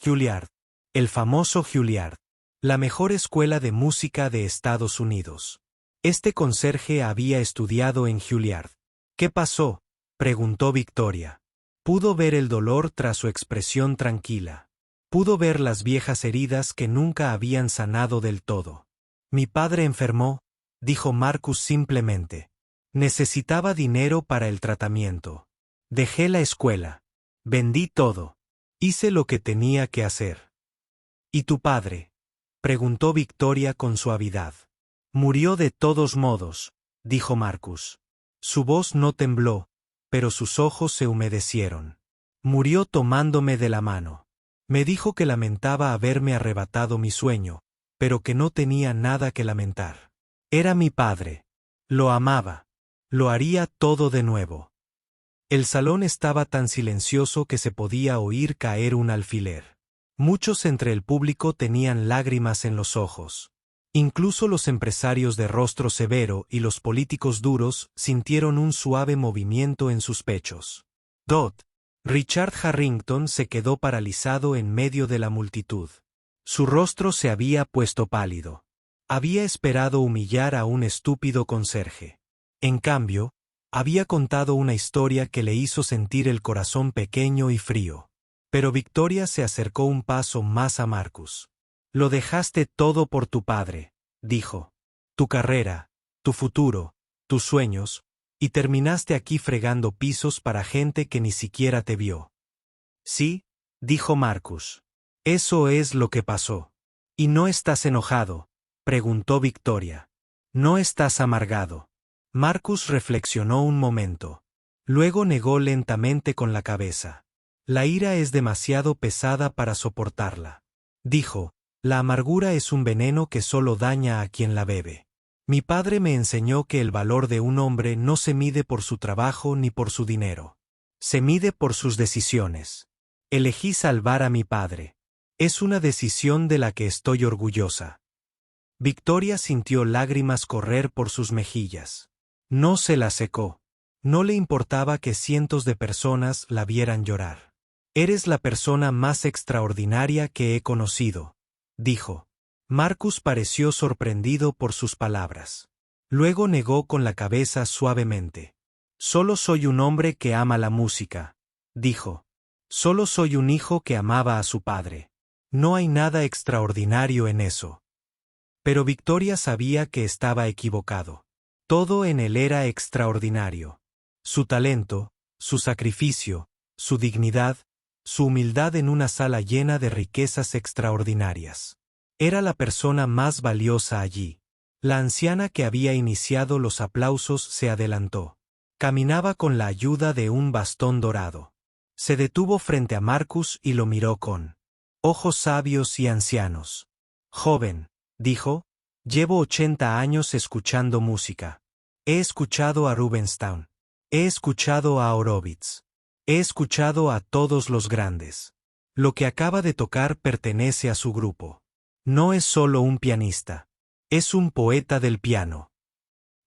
Juilliard. El famoso Juilliard. La mejor escuela de música de Estados Unidos. Este conserje había estudiado en Juilliard. ¿Qué pasó?, preguntó Victoria. Pudo ver el dolor tras su expresión tranquila. Pudo ver las viejas heridas que nunca habían sanado del todo. Mi padre enfermó, dijo Marcus simplemente. Necesitaba dinero para el tratamiento. Dejé la escuela. Vendí todo. Hice lo que tenía que hacer. ¿Y tu padre?, preguntó Victoria con suavidad. Murió de todos modos, dijo Marcus. Su voz no tembló, pero sus ojos se humedecieron. Murió tomándome de la mano. Me dijo que lamentaba haberme arrebatado mi sueño, pero que no tenía nada que lamentar. Era mi padre. Lo amaba. Lo haría todo de nuevo. El salón estaba tan silencioso que se podía oír caer un alfiler. Muchos entre el público tenían lágrimas en los ojos. Incluso los empresarios de rostro severo y los políticos duros sintieron un suave movimiento en sus pechos. Richard Harrington se quedó paralizado en medio de la multitud. Su rostro se había puesto pálido. Había esperado humillar a un estúpido conserje. En cambio, había contado una historia que le hizo sentir el corazón pequeño y frío. Pero Victoria se acercó un paso más a Marcus. Lo dejaste todo por tu padre, dijo. Tu carrera, tu futuro, tus sueños, y terminaste aquí fregando pisos para gente que ni siquiera te vio. Sí, dijo Marcus. Eso es lo que pasó. ¿Y no estás enojado?, preguntó Victoria. ¿No estás amargado? Marcus reflexionó un momento. Luego negó lentamente con la cabeza. La ira es demasiado pesada para soportarla. Dijo, la amargura es un veneno que solo daña a quien la bebe. Mi padre me enseñó que el valor de un hombre no se mide por su trabajo ni por su dinero. Se mide por sus decisiones. Elegí salvar a mi padre. Es una decisión de la que estoy orgullosa. Victoria sintió lágrimas correr por sus mejillas. No se las secó. No le importaba que cientos de personas la vieran llorar. Eres la persona más extraordinaria que he conocido, dijo. Marcus pareció sorprendido por sus palabras. Luego negó con la cabeza suavemente. Solo soy un hombre que ama la música, dijo. Solo soy un hijo que amaba a su padre. No hay nada extraordinario en eso. Pero Victoria sabía que estaba equivocado. Todo en él era extraordinario. Su talento, su sacrificio, su dignidad, su humildad en una sala llena de riquezas extraordinarias. Era la persona más valiosa allí. La anciana que había iniciado los aplausos se adelantó. Caminaba con la ayuda de un bastón dorado. Se detuvo frente a Marcus y lo miró con ojos sabios y ancianos. Joven, dijo, llevo 80 años escuchando música. He escuchado a Rubinstein. He escuchado a Horowitz. He escuchado a todos los grandes. Lo que acaba de tocar pertenece a su grupo. No es solo un pianista. Es un poeta del piano.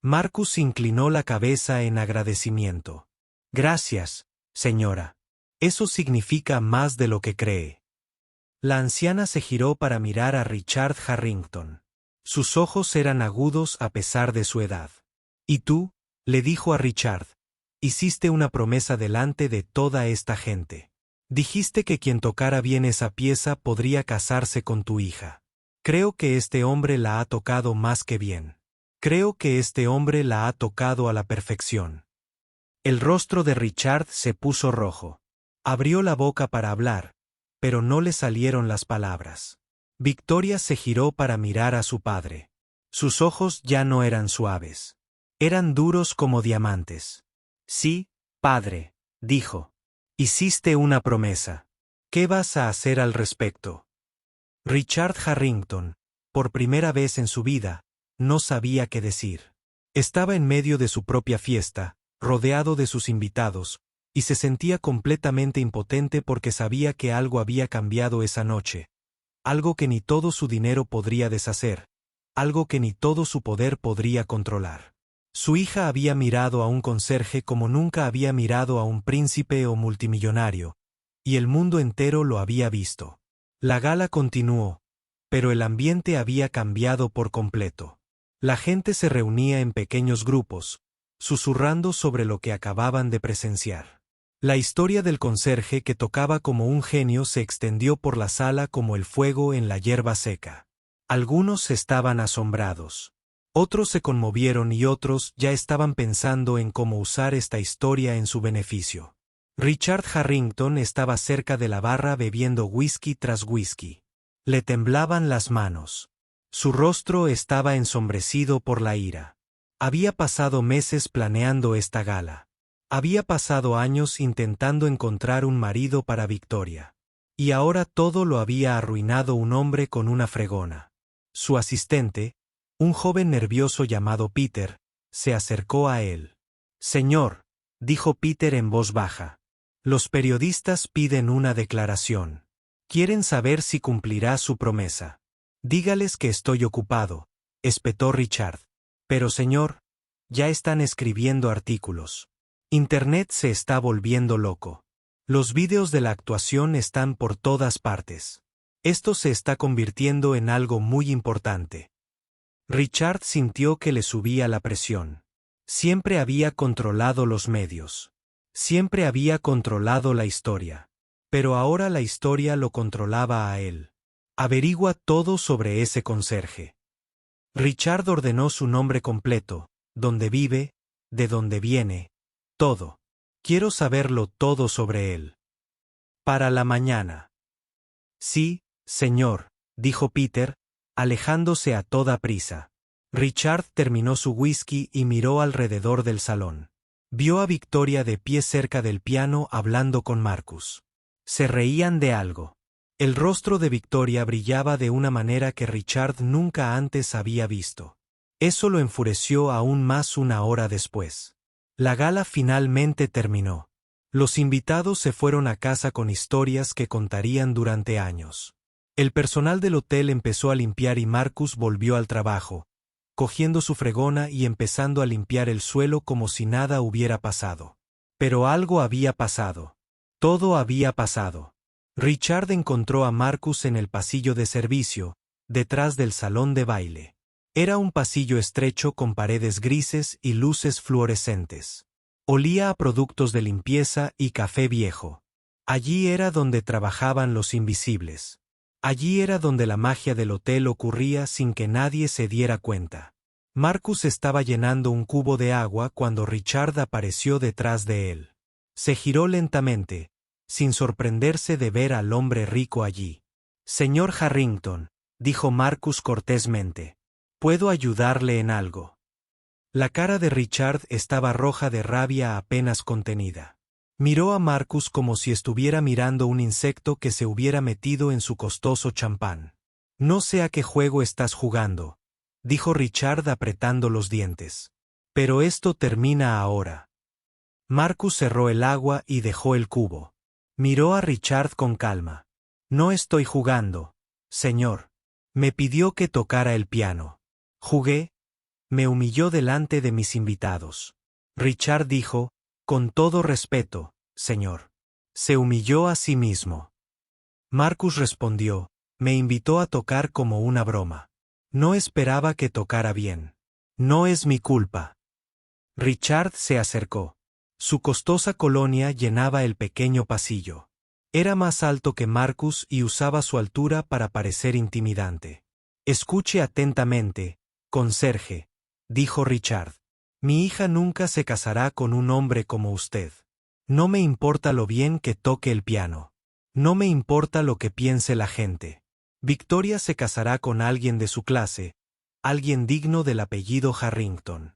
Marcus inclinó la cabeza en agradecimiento. Gracias, señora. Eso significa más de lo que cree. La anciana se giró para mirar a Richard Harrington. Sus ojos eran agudos a pesar de su edad. «¿Y tú?», le dijo a Richard. «Hiciste una promesa delante de toda esta gente. Dijiste que quien tocara bien esa pieza podría casarse con tu hija. Creo que este hombre la ha tocado más que bien. Creo que este hombre la ha tocado a la perfección». El rostro de Richard se puso rojo. Abrió la boca para hablar, pero no le salieron las palabras. Victoria se giró para mirar a su padre. Sus ojos ya no eran suaves. Eran duros como diamantes. «Sí, padre», dijo. «Hiciste una promesa. ¿Qué vas a hacer al respecto?». Richard Harrington, por primera vez en su vida, no sabía qué decir. Estaba en medio de su propia fiesta, rodeado de sus invitados, y se sentía completamente impotente porque sabía que algo había cambiado esa noche. Algo que ni todo su dinero podría deshacer, algo que ni todo su poder podría controlar. Su hija había mirado a un conserje como nunca había mirado a un príncipe o multimillonario, y el mundo entero lo había visto. La gala continuó, pero el ambiente había cambiado por completo. La gente se reunía en pequeños grupos, susurrando sobre lo que acababan de presenciar. La historia del conserje que tocaba como un genio se extendió por la sala como el fuego en la hierba seca. Algunos estaban asombrados. Otros se conmovieron y otros ya estaban pensando en cómo usar esta historia en su beneficio. Richard Harrington estaba cerca de la barra bebiendo whisky tras whisky. Le temblaban las manos. Su rostro estaba ensombrecido por la ira. Había pasado meses planeando esta gala. Había pasado años intentando encontrar un marido para Victoria. Y ahora todo lo había arruinado un hombre con una fregona. Su asistente, un joven nervioso llamado Peter, se acercó a él. «Señor», dijo Peter en voz baja, «los periodistas piden una declaración. Quieren saber si cumplirá su promesa». «Dígales que estoy ocupado», espetó Richard. «Pero señor, ya están escribiendo artículos. Internet se está volviendo loco. Los vídeos de la actuación están por todas partes. Esto se está convirtiendo en algo muy importante». Richard sintió que le subía la presión. Siempre había controlado los medios. Siempre había controlado la historia. Pero ahora la historia lo controlaba a él. «Averigua todo sobre ese conserje». Richard ordenó su nombre completo, dónde vive, de dónde viene, todo. «Quiero saberlo todo sobre él». «Para la mañana». «Sí, señor», dijo Peter, alejándose a toda prisa. Richard terminó su whisky y miró alrededor del salón. Vio a Victoria de pie cerca del piano hablando con Marcus. Se reían de algo. El rostro de Victoria brillaba de una manera que Richard nunca antes había visto. Eso lo enfureció aún más una hora después. La gala finalmente terminó. Los invitados se fueron a casa con historias que contarían durante años. El personal del hotel empezó a limpiar y Marcus volvió al trabajo, cogiendo su fregona y empezando a limpiar el suelo como si nada hubiera pasado. Pero algo había pasado. Todo había pasado. Richard encontró a Marcus en el pasillo de servicio, detrás del salón de baile. Era un pasillo estrecho con paredes grises y luces fluorescentes. Olía a productos de limpieza y café viejo. Allí era donde trabajaban los invisibles. Allí era donde la magia del hotel ocurría sin que nadie se diera cuenta. Marcus estaba llenando un cubo de agua cuando Richard apareció detrás de él. Se giró lentamente, sin sorprenderse de ver al hombre rico allí. «Señor Harrington», dijo Marcus cortésmente, «¿puedo ayudarle en algo?». La cara de Richard estaba roja de rabia apenas contenida. Miró a Marcus como si estuviera mirando un insecto que se hubiera metido en su costoso champán. «No sé a qué juego estás jugando», dijo Richard apretando los dientes. «Pero esto termina ahora». Marcus cerró el agua y dejó el cubo. Miró a Richard con calma. «No estoy jugando, señor. Me pidió que tocara el piano». Jugué. Me humilló delante de mis invitados. Richard dijo, con todo respeto, señor. Se humilló a sí mismo. Marcus respondió, me invitó a tocar como una broma. No esperaba que tocara bien. No es mi culpa. Richard se acercó. Su costosa colonia llenaba el pequeño pasillo. Era más alto que Marcus y usaba su altura para parecer intimidante. Escuche atentamente, conserje, dijo Richard. Mi hija nunca se casará con un hombre como usted. No me importa lo bien que toque el piano. No me importa lo que piense la gente. Victoria se casará con alguien de su clase, alguien digno del apellido Harrington.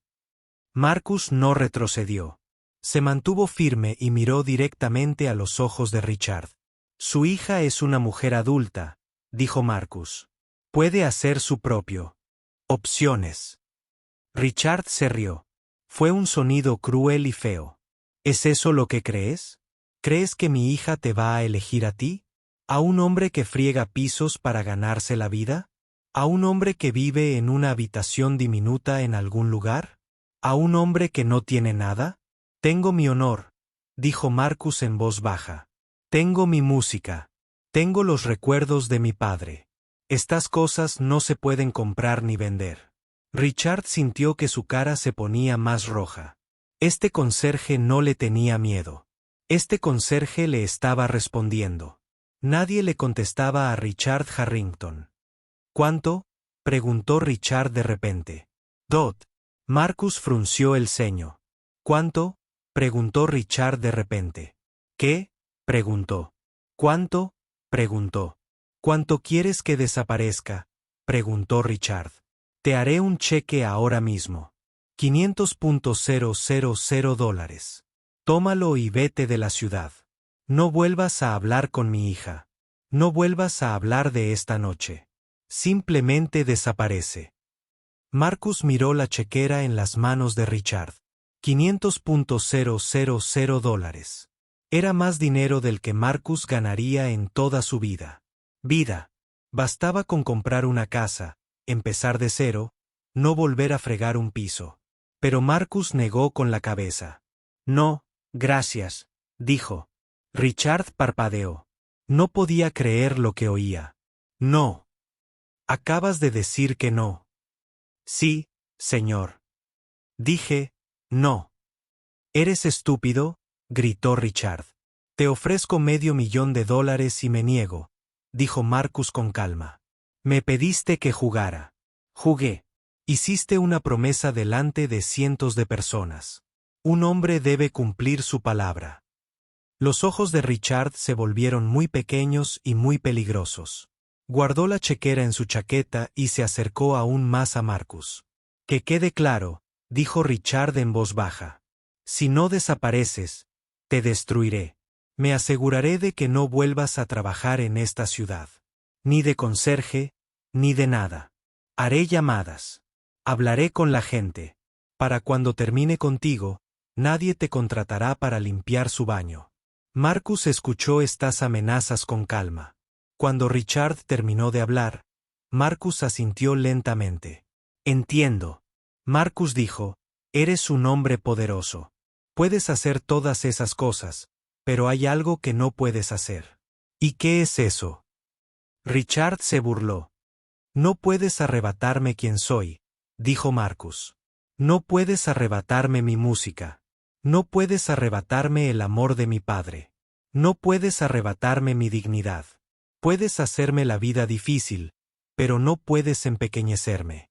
Marcus no retrocedió. Se mantuvo firme y miró directamente a los ojos de Richard. Su hija es una mujer adulta, dijo Marcus. Puede hacer su propio. Opciones. Richard se rió. Fue un sonido cruel y feo. ¿Es eso lo que crees? ¿Crees que mi hija te va a elegir a ti? ¿A un hombre que friega pisos para ganarse la vida? ¿A un hombre que vive en una habitación diminuta en algún lugar? ¿A un hombre que no tiene nada? Tengo mi honor, dijo Marcus en voz baja. Tengo mi música. Tengo los recuerdos de mi padre. Estas cosas no se pueden comprar ni vender. Richard sintió que su cara se ponía más roja. Este conserje no le tenía miedo. Este conserje le estaba respondiendo. Nadie le contestaba a Richard Harrington. ¿Cuánto? Preguntó Richard de repente. Dot. Marcus frunció el ceño. ¿Cuánto? Preguntó Richard de repente. ¿Qué? Preguntó. ¿Cuánto? Preguntó. ¿Cuánto quieres que desaparezca? Preguntó Richard. Te haré un cheque ahora mismo. $500,000. Tómalo y vete de la ciudad. No vuelvas a hablar con mi hija. No vuelvas a hablar de esta noche. Simplemente desaparece. Marcus miró la chequera en las manos de Richard. $500,000. Era más dinero del que Marcus ganaría en toda su vida. Bastaba con comprar una casa, empezar de cero, no volver a fregar un piso. Pero Marcus negó con la cabeza. No, gracias, dijo. Richard parpadeó. No podía creer lo que oía. No. Acabas de decir que no. Sí, señor. Dije, no. ¿Eres estúpido? Gritó Richard. Te ofrezco $500,000 y me niego, dijo Marcus con calma. Me pediste que jugara. Jugué. Hiciste una promesa delante de cientos de personas. Un hombre debe cumplir su palabra. Los ojos de Richard se volvieron muy pequeños y muy peligrosos. Guardó la chequera en su chaqueta y se acercó aún más a Marcus. Que quede claro, dijo Richard en voz baja. Si no desapareces, te destruiré. Me aseguraré de que no vuelvas a trabajar en esta ciudad. Ni de conserje, ni de nada. Haré llamadas. Hablaré con la gente. Para cuando termine contigo, nadie te contratará para limpiar su baño. Marcus escuchó estas amenazas con calma. Cuando Richard terminó de hablar, Marcus asintió lentamente. Entiendo. Marcus dijo, eres un hombre poderoso. Puedes hacer todas esas cosas, pero hay algo que no puedes hacer. ¿Y qué es eso? Richard se burló. No puedes arrebatarme quién soy, dijo Marcus. No puedes arrebatarme mi música. No puedes arrebatarme el amor de mi padre. No puedes arrebatarme mi dignidad. Puedes hacerme la vida difícil, pero no puedes empequeñecerme.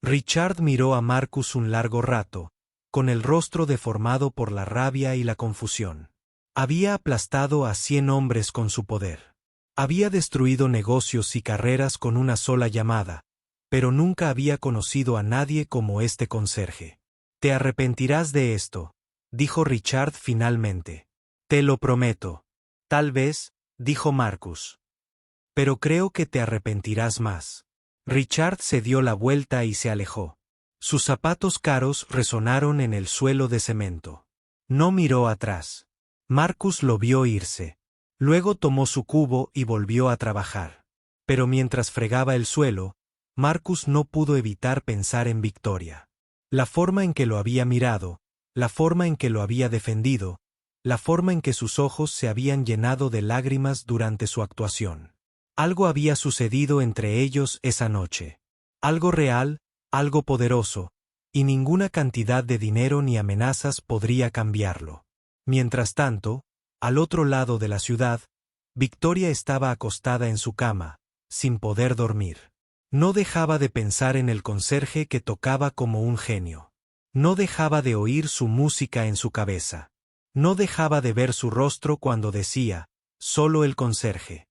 Richard miró a Marcus un largo rato, con el rostro deformado por la rabia y la confusión. Había aplastado a 100 hombres con su poder. Había destruido negocios y carreras con una sola llamada, pero nunca había conocido a nadie como este conserje. Te arrepentirás de esto, dijo Richard finalmente. Te lo prometo. Tal vez, dijo Marcus. Pero creo que te arrepentirás más. Richard se dio la vuelta y se alejó. Sus zapatos caros resonaron en el suelo de cemento. No miró atrás. Marcus lo vio irse. Luego tomó su cubo y volvió a trabajar. Pero mientras fregaba el suelo, Marcus no pudo evitar pensar en Victoria. La forma en que lo había mirado, la forma en que lo había defendido, la forma en que sus ojos se habían llenado de lágrimas durante su actuación. Algo había sucedido entre ellos esa noche. Algo real, algo poderoso, y ninguna cantidad de dinero ni amenazas podría cambiarlo. Mientras tanto, al otro lado de la ciudad, Victoria estaba acostada en su cama, sin poder dormir. No dejaba de pensar en el conserje que tocaba como un genio. No dejaba de oír su música en su cabeza. No dejaba de ver su rostro cuando decía, solo el conserje.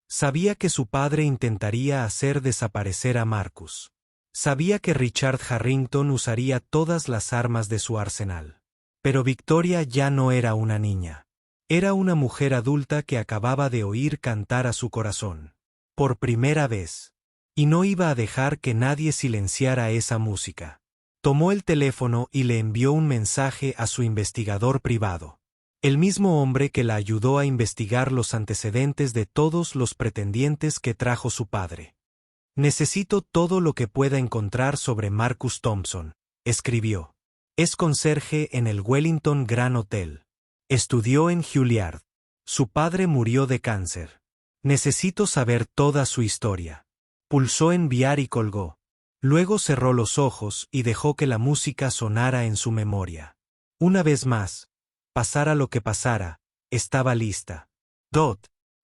Sabía que su padre intentaría hacer desaparecer a Marcus. Sabía que Richard Harrington usaría todas las armas de su arsenal. Pero Victoria ya no era una niña. Era una mujer adulta que acababa de oír cantar a su corazón. Por primera vez. Y no iba a dejar que nadie silenciara esa música. Tomó el teléfono y le envió un mensaje a su investigador privado. El mismo hombre que la ayudó a investigar los antecedentes de todos los pretendientes que trajo su padre. Necesito todo lo que pueda encontrar sobre Marcus Thompson, escribió. Es conserje en el Wellington Grand Hotel. Estudió en Juilliard. Su padre murió de cáncer. Necesito saber toda su historia. Pulsó enviar y colgó. Luego cerró los ojos y dejó que la música sonara en su memoria. Una vez más, pasara lo que pasara, estaba lista.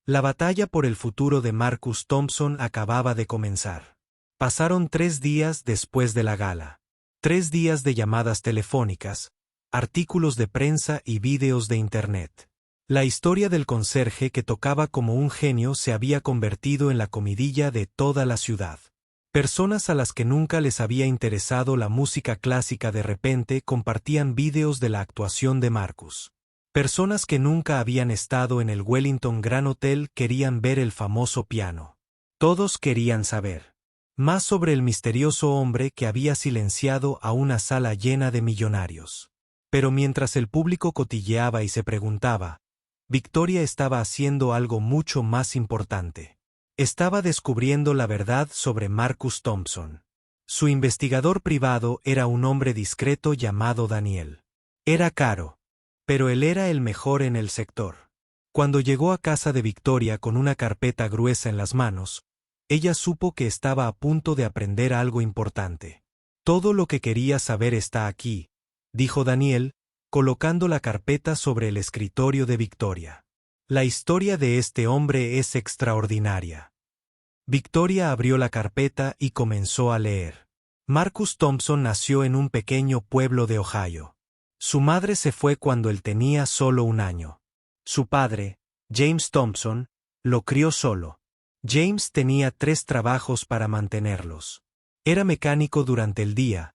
La batalla por el futuro de Marcus Thompson acababa de comenzar. Pasaron 3 días después de la gala. 3 días de llamadas telefónicas, artículos de prensa y vídeos de internet. La historia del conserje que tocaba como un genio se había convertido en la comidilla de toda la ciudad. Personas a las que nunca les había interesado la música clásica de repente compartían vídeos de la actuación de Marcus. Personas que nunca habían estado en el Wellington Grand Hotel querían ver el famoso piano. Todos querían saber más sobre el misterioso hombre que había silenciado a una sala llena de millonarios. Pero mientras el público cotilleaba y se preguntaba, Victoria estaba haciendo algo mucho más importante. Estaba descubriendo la verdad sobre Marcus Thompson. Su investigador privado era un hombre discreto llamado Daniel. Era caro, pero él era el mejor en el sector. Cuando llegó a casa de Victoria con una carpeta gruesa en las manos, ella supo que estaba a punto de aprender algo importante. Todo lo que quería saber está aquí, dijo Daniel, colocando la carpeta sobre el escritorio de Victoria. La historia de este hombre es extraordinaria. Victoria abrió la carpeta y comenzó a leer. Marcus Thompson nació en un pequeño pueblo de Ohio. Su madre se fue cuando él tenía solo 1 año. Su padre, James Thompson, lo crió solo. James tenía 3 trabajos para mantenerlos. Era mecánico durante el día,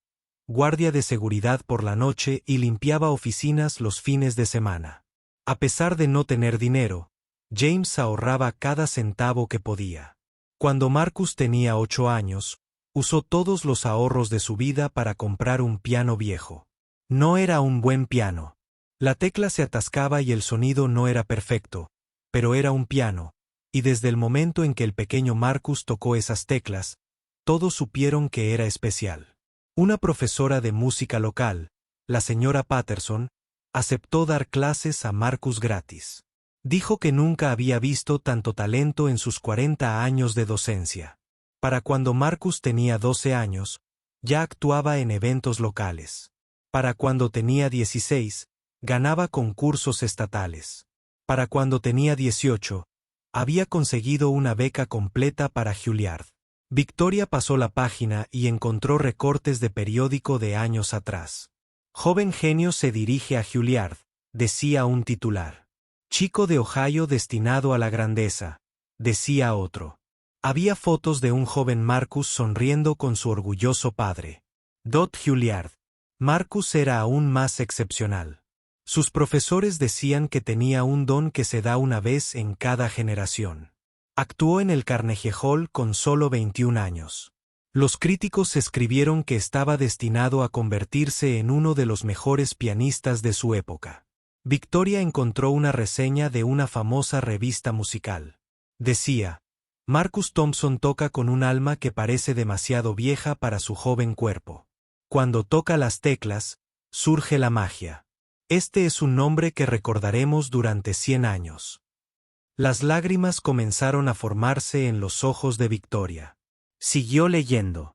guardia de seguridad por la noche y limpiaba oficinas los fines de semana. A pesar de no tener dinero, James ahorraba cada centavo que podía. Cuando Marcus tenía 8 años, usó todos los ahorros de su vida para comprar un piano viejo. No era un buen piano. La tecla se atascaba y el sonido no era perfecto, pero era un piano, y desde el momento en que el pequeño Marcus tocó esas teclas, todos supieron que era especial. Una profesora de música local, la señora Patterson, aceptó dar clases a Marcus gratis. Dijo que nunca había visto tanto talento en sus 40 años de docencia. Para cuando Marcus tenía 12 años, ya actuaba en eventos locales. Para cuando tenía 16, ganaba concursos estatales. Para cuando tenía 18, había conseguido una beca completa para Juilliard. Victoria pasó la página y encontró recortes de periódico de años atrás. Joven genio se dirige a Juilliard, decía un titular. Chico de Ohio destinado a la grandeza, decía otro. Había fotos de un joven Marcus sonriendo con su orgulloso padre. Juilliard. Marcus era aún más excepcional. Sus profesores decían que tenía un don que se da una vez en cada generación. Actuó en el Carnegie Hall con solo 21 años. Los críticos escribieron que estaba destinado a convertirse en uno de los mejores pianistas de su época. Victoria encontró una reseña de una famosa revista musical. Decía, Marcus Thompson toca con un alma que parece demasiado vieja para su joven cuerpo. Cuando toca las teclas, surge la magia. Este es un nombre que recordaremos durante 100 años. Las lágrimas comenzaron a formarse en los ojos de Victoria. Siguió leyendo.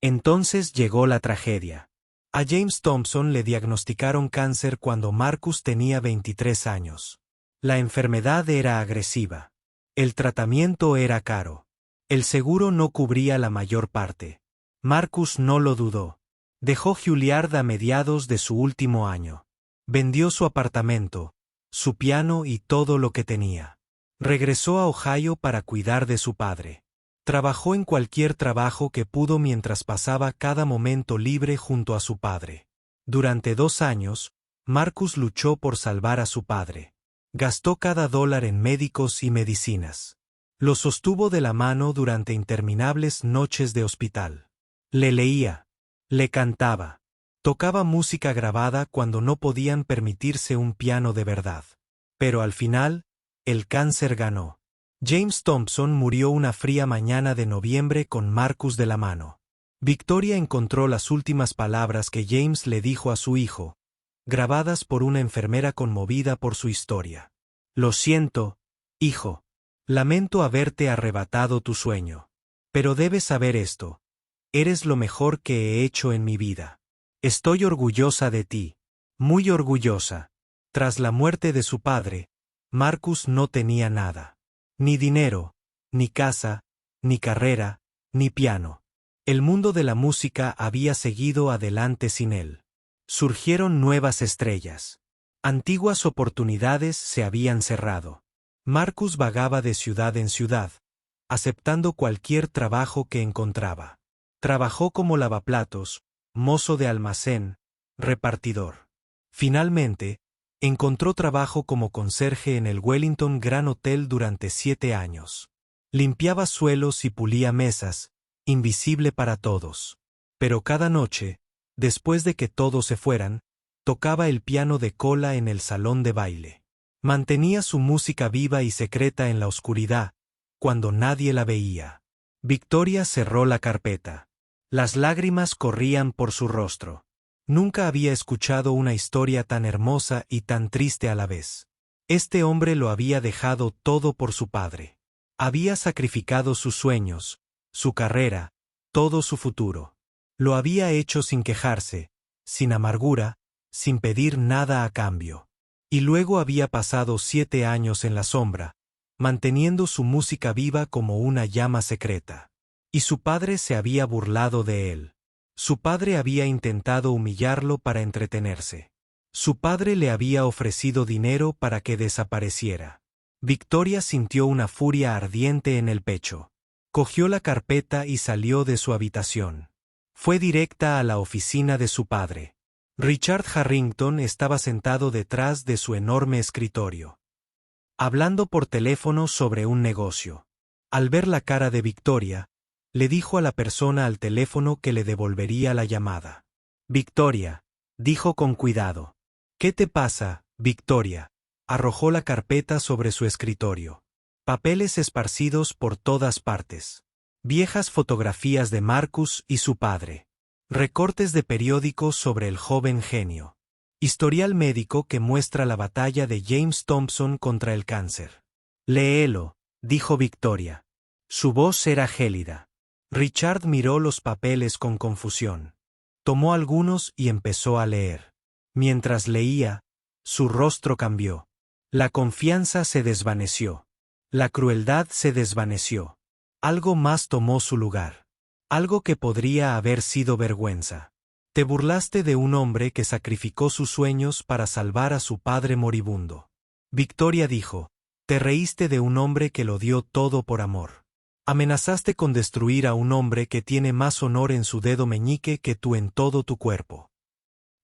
Entonces llegó la tragedia. A James Thompson le diagnosticaron cáncer cuando Marcus tenía 23 años. La enfermedad era agresiva. El tratamiento era caro. El seguro no cubría la mayor parte. Marcus no lo dudó. Dejó Juilliard a mediados de su último año. Vendió su apartamento, su piano y todo lo que tenía. Regresó a Ohio para cuidar de su padre. Trabajó en cualquier trabajo que pudo mientras pasaba cada momento libre junto a su padre. Durante 2 años, Marcus luchó por salvar a su padre. Gastó cada dólar en médicos y medicinas. Lo sostuvo de la mano durante interminables noches de hospital. Le leía. Le cantaba. Tocaba música grabada cuando no podían permitirse un piano de verdad. Pero al final, el cáncer ganó. James Thompson murió una fría mañana de noviembre con Marcus de la mano. Victoria encontró las últimas palabras que James le dijo a su hijo, grabadas por una enfermera conmovida por su historia. Lo siento, hijo. Lamento haberte arrebatado tu sueño. Pero debes saber esto. Eres lo mejor que he hecho en mi vida. Estoy orgullosa de ti. Muy orgullosa. Tras la muerte de su padre, Marcus no tenía nada. Ni dinero, ni casa, ni carrera, ni piano. El mundo de la música había seguido adelante sin él. Surgieron nuevas estrellas. Antiguas oportunidades se habían cerrado. Marcus vagaba de ciudad en ciudad, aceptando cualquier trabajo que encontraba. Trabajó como lavaplatos, mozo de almacén, repartidor. Finalmente, encontró trabajo como conserje en el Wellington Grand Hotel durante 7 años. Limpiaba suelos y pulía mesas, invisible para todos. Pero cada noche, después de que todos se fueran, tocaba el piano de cola en el salón de baile. Mantenía su música viva y secreta en la oscuridad, cuando nadie la veía. Victoria cerró la carpeta. Las lágrimas corrían por su rostro. Nunca había escuchado una historia tan hermosa y tan triste a la vez. Este hombre lo había dejado todo por su padre. Había sacrificado sus sueños, su carrera, todo su futuro. Lo había hecho sin quejarse, sin amargura, sin pedir nada a cambio. Y luego había pasado 7 años en la sombra, manteniendo su música viva como una llama secreta. Y su padre se había burlado de él. Su padre había intentado humillarlo para entretenerse. Su padre le había ofrecido dinero para que desapareciera. Victoria sintió una furia ardiente en el pecho. Cogió la carpeta y salió de su habitación. Fue directa a la oficina de su padre. Richard Harrington estaba sentado detrás de su enorme escritorio, hablando por teléfono sobre un negocio. Al ver la cara de Victoria, le dijo a la persona al teléfono que le devolvería la llamada. Victoria, dijo con cuidado. ¿Qué te pasa, Victoria? Arrojó la carpeta sobre su escritorio. Papeles esparcidos por todas partes. Viejas fotografías de Marcus y su padre. Recortes de periódicos sobre el joven genio. Historial médico que muestra la batalla de James Thompson contra el cáncer. Léelo, dijo Victoria. Su voz era gélida. Richard miró los papeles con confusión. Tomó algunos y empezó a leer. Mientras leía, su rostro cambió. La confianza se desvaneció. La crueldad se desvaneció. Algo más tomó su lugar. Algo que podría haber sido vergüenza. Te burlaste de un hombre que sacrificó sus sueños para salvar a su padre moribundo. Victoria dijo, te reíste de un hombre que lo dio todo por amor. Amenazaste con destruir a un hombre que tiene más honor en su dedo meñique que tú en todo tu cuerpo.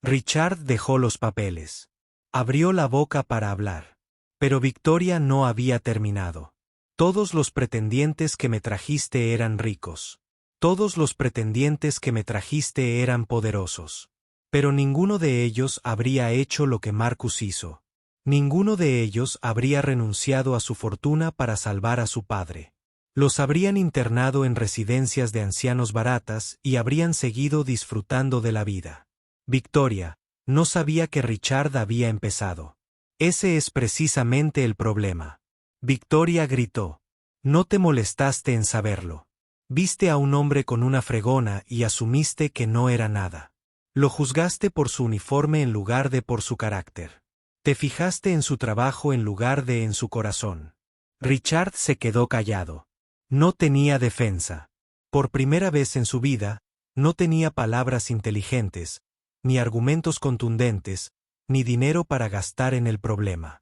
Richard dejó los papeles. Abrió la boca para hablar. Pero Victoria no había terminado. Todos los pretendientes que me trajiste eran ricos. Todos los pretendientes que me trajiste eran poderosos. Pero ninguno de ellos habría hecho lo que Marcus hizo. Ninguno de ellos habría renunciado a su fortuna para salvar a su padre. Los habrían internado en residencias de ancianos baratas y habrían seguido disfrutando de la vida. Victoria no sabía que Richard había empezado. Ese es precisamente el problema. Victoria gritó. No te molestaste en saberlo. Viste a un hombre con una fregona y asumiste que no era nada. Lo juzgaste por su uniforme en lugar de por su carácter. Te fijaste en su trabajo en lugar de en su corazón. Richard se quedó callado. No tenía defensa. Por primera vez en su vida, no tenía palabras inteligentes, ni argumentos contundentes, ni dinero para gastar en el problema.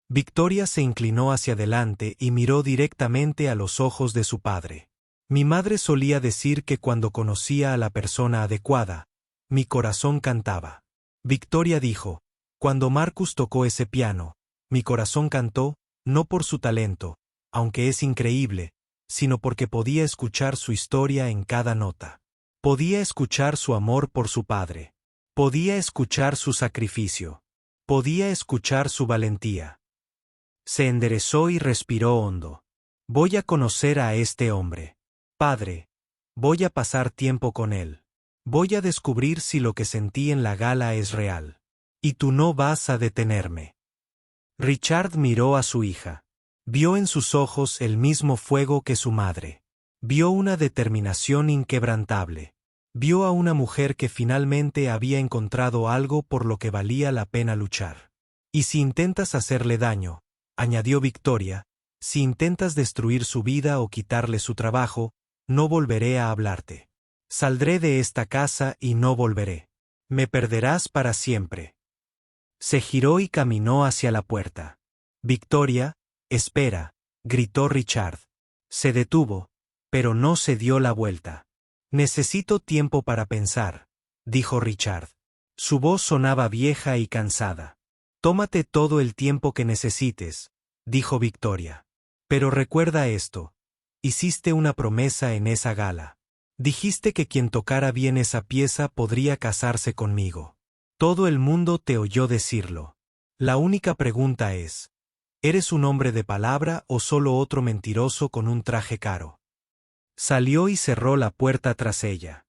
Victoria se inclinó hacia adelante y miró directamente a los ojos de su padre. Mi madre solía decir que cuando conocía a la persona adecuada, mi corazón cantaba. Victoria dijo, cuando Marcus tocó ese piano, mi corazón cantó, no por su talento, aunque es increíble, sino porque podía escuchar su historia en cada nota. Podía escuchar su amor por su padre. Podía escuchar su sacrificio. Podía escuchar su valentía. Se enderezó y respiró hondo. Voy a conocer a este hombre. Padre, voy a pasar tiempo con él. Voy a descubrir si lo que sentí en la gala es real. Y tú no vas a detenerme. Richard miró a su hija. Vio en sus ojos el mismo fuego que su madre. Vio una determinación inquebrantable. Vio a una mujer que finalmente había encontrado algo por lo que valía la pena luchar. Y si intentas hacerle daño, añadió Victoria, si intentas destruir su vida o quitarle su trabajo, no volveré a hablarte. Saldré de esta casa y no volveré. Me perderás para siempre. Se giró y caminó hacia la puerta. Victoria, espera, gritó Richard. Se detuvo, pero no se dio la vuelta. Necesito tiempo para pensar, dijo Richard. Su voz sonaba vieja y cansada. Tómate todo el tiempo que necesites, dijo Victoria. Pero recuerda esto. Hiciste una promesa en esa gala. Dijiste que quien tocara bien esa pieza podría casarse conmigo. Todo el mundo te oyó decirlo. La única pregunta es, ¿eres un hombre de palabra o solo otro mentiroso con un traje caro? Salió y cerró la puerta tras ella.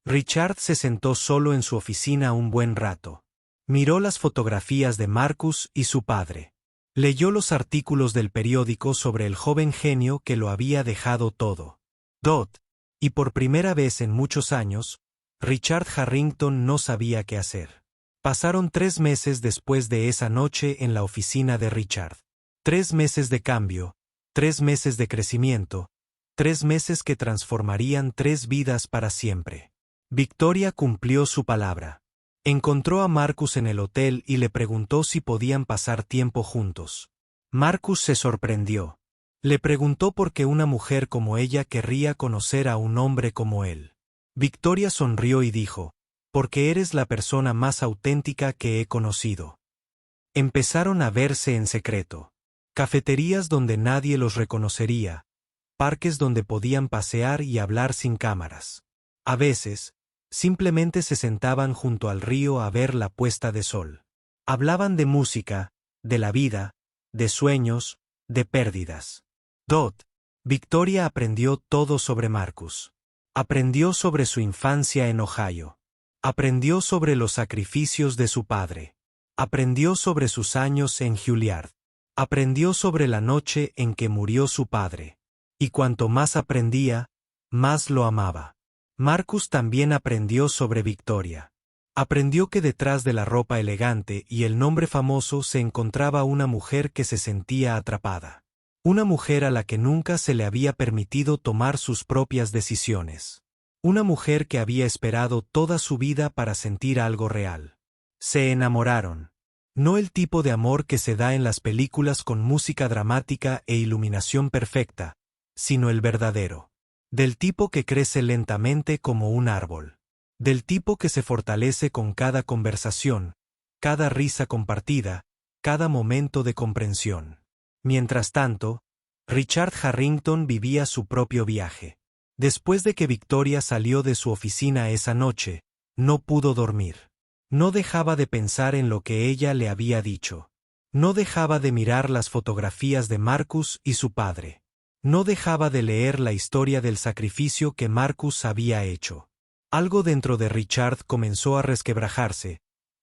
Richard se sentó solo en su oficina un buen rato. Miró las fotografías de Marcus y su padre. Leyó los artículos del periódico sobre el joven genio que lo había dejado todo. Y por primera vez en muchos años, Richard Harrington no sabía qué hacer. Pasaron 3 meses después de esa noche en la oficina de Richard. 3 meses de cambio, 3 meses de crecimiento, 3 meses que transformarían 3 vidas para siempre. Victoria cumplió su palabra. Encontró a Marcus en el hotel y le preguntó si podían pasar tiempo juntos. Marcus se sorprendió. Le preguntó por qué una mujer como ella querría conocer a un hombre como él. Victoria sonrió y dijo, porque eres la persona más auténtica que he conocido. Empezaron a verse en secreto. Cafeterías donde nadie los reconocería, parques donde podían pasear y hablar sin cámaras. A veces, simplemente se sentaban junto al río a ver la puesta de sol. Hablaban de música, de la vida, de sueños, de pérdidas. Victoria aprendió todo sobre Marcus. Aprendió sobre su infancia en Ohio. Aprendió sobre los sacrificios de su padre. Aprendió sobre sus años en Juilliard. Aprendió sobre la noche en que murió su padre. Y cuanto más aprendía, más lo amaba. Marcus también aprendió sobre Victoria. Aprendió que detrás de la ropa elegante y el nombre famoso se encontraba una mujer que se sentía atrapada. Una mujer a la que nunca se le había permitido tomar sus propias decisiones. Una mujer que había esperado toda su vida para sentir algo real. Se enamoraron. No el tipo de amor que se da en las películas con música dramática e iluminación perfecta, sino el verdadero. Del tipo que crece lentamente como un árbol. Del tipo que se fortalece con cada conversación, cada risa compartida, cada momento de comprensión. Mientras tanto, Richard Harrington vivía su propio viaje. Después de que Victoria salió de su oficina esa noche, no pudo dormir. No dejaba de pensar en lo que ella le había dicho. No dejaba de mirar las fotografías de Marcus y su padre. No dejaba de leer la historia del sacrificio que Marcus había hecho. Algo dentro de Richard comenzó a resquebrajarse,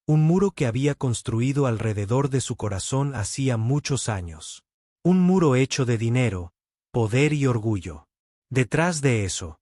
un muro que había construido alrededor de su corazón hacía muchos años. Un muro hecho de dinero, poder y orgullo. Detrás de eso,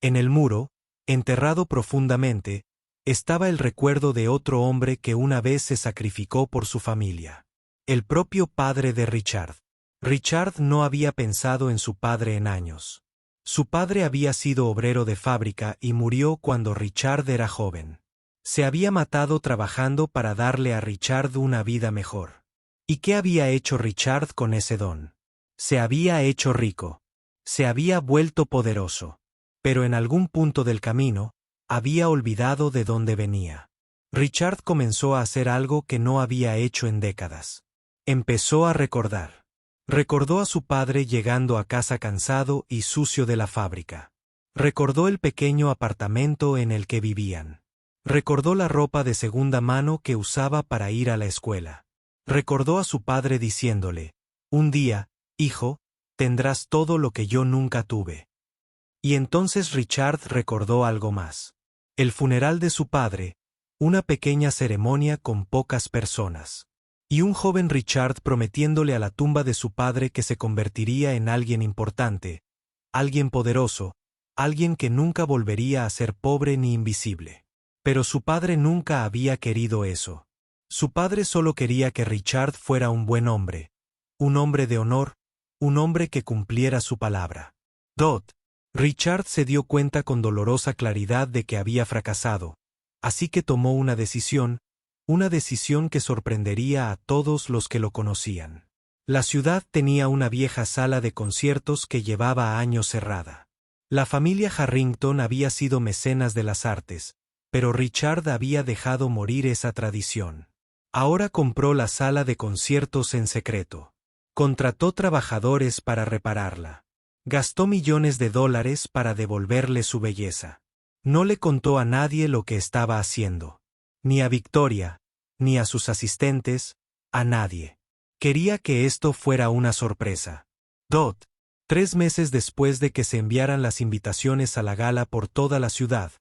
en el muro, enterrado profundamente, estaba el recuerdo de otro hombre que una vez se sacrificó por su familia. El propio padre de Richard. Richard no había pensado en su padre en años. Su padre había sido obrero de fábrica y murió cuando Richard era joven. Se había matado trabajando para darle a Richard una vida mejor. ¿Y qué había hecho Richard con ese don? Se había hecho rico. Se había vuelto poderoso. Pero en algún punto del camino, había olvidado de dónde venía. Richard comenzó a hacer algo que no había hecho en décadas. Empezó a recordar. Recordó a su padre llegando a casa cansado y sucio de la fábrica. Recordó el pequeño apartamento en el que vivían. Recordó la ropa de segunda mano que usaba para ir a la escuela. Recordó a su padre diciéndole, un día, hijo, tendrás todo lo que yo nunca tuve. Y entonces Richard recordó algo más. El funeral de su padre, una pequeña ceremonia con pocas personas. Y un joven Richard prometiéndole a la tumba de su padre que se convertiría en alguien importante, alguien poderoso, alguien que nunca volvería a ser pobre ni invisible. Pero su padre nunca había querido eso. Su padre solo quería que Richard fuera un buen hombre, un hombre de honor, un hombre que cumpliera su palabra. Richard se dio cuenta con dolorosa claridad de que había fracasado, así que tomó una decisión que sorprendería a todos los que lo conocían. La ciudad tenía una vieja sala de conciertos que llevaba años cerrada. La familia Harrington había sido mecenas de las artes, pero Richard había dejado morir esa tradición. Ahora compró la sala de conciertos en secreto. Contrató trabajadores para repararla. Gastó millones de dólares para devolverle su belleza. No le contó a nadie lo que estaba haciendo. Ni a Victoria, ni a sus asistentes, a nadie. Quería que esto fuera una sorpresa. 3 meses después de que se enviaran las invitaciones a la gala por toda la ciudad,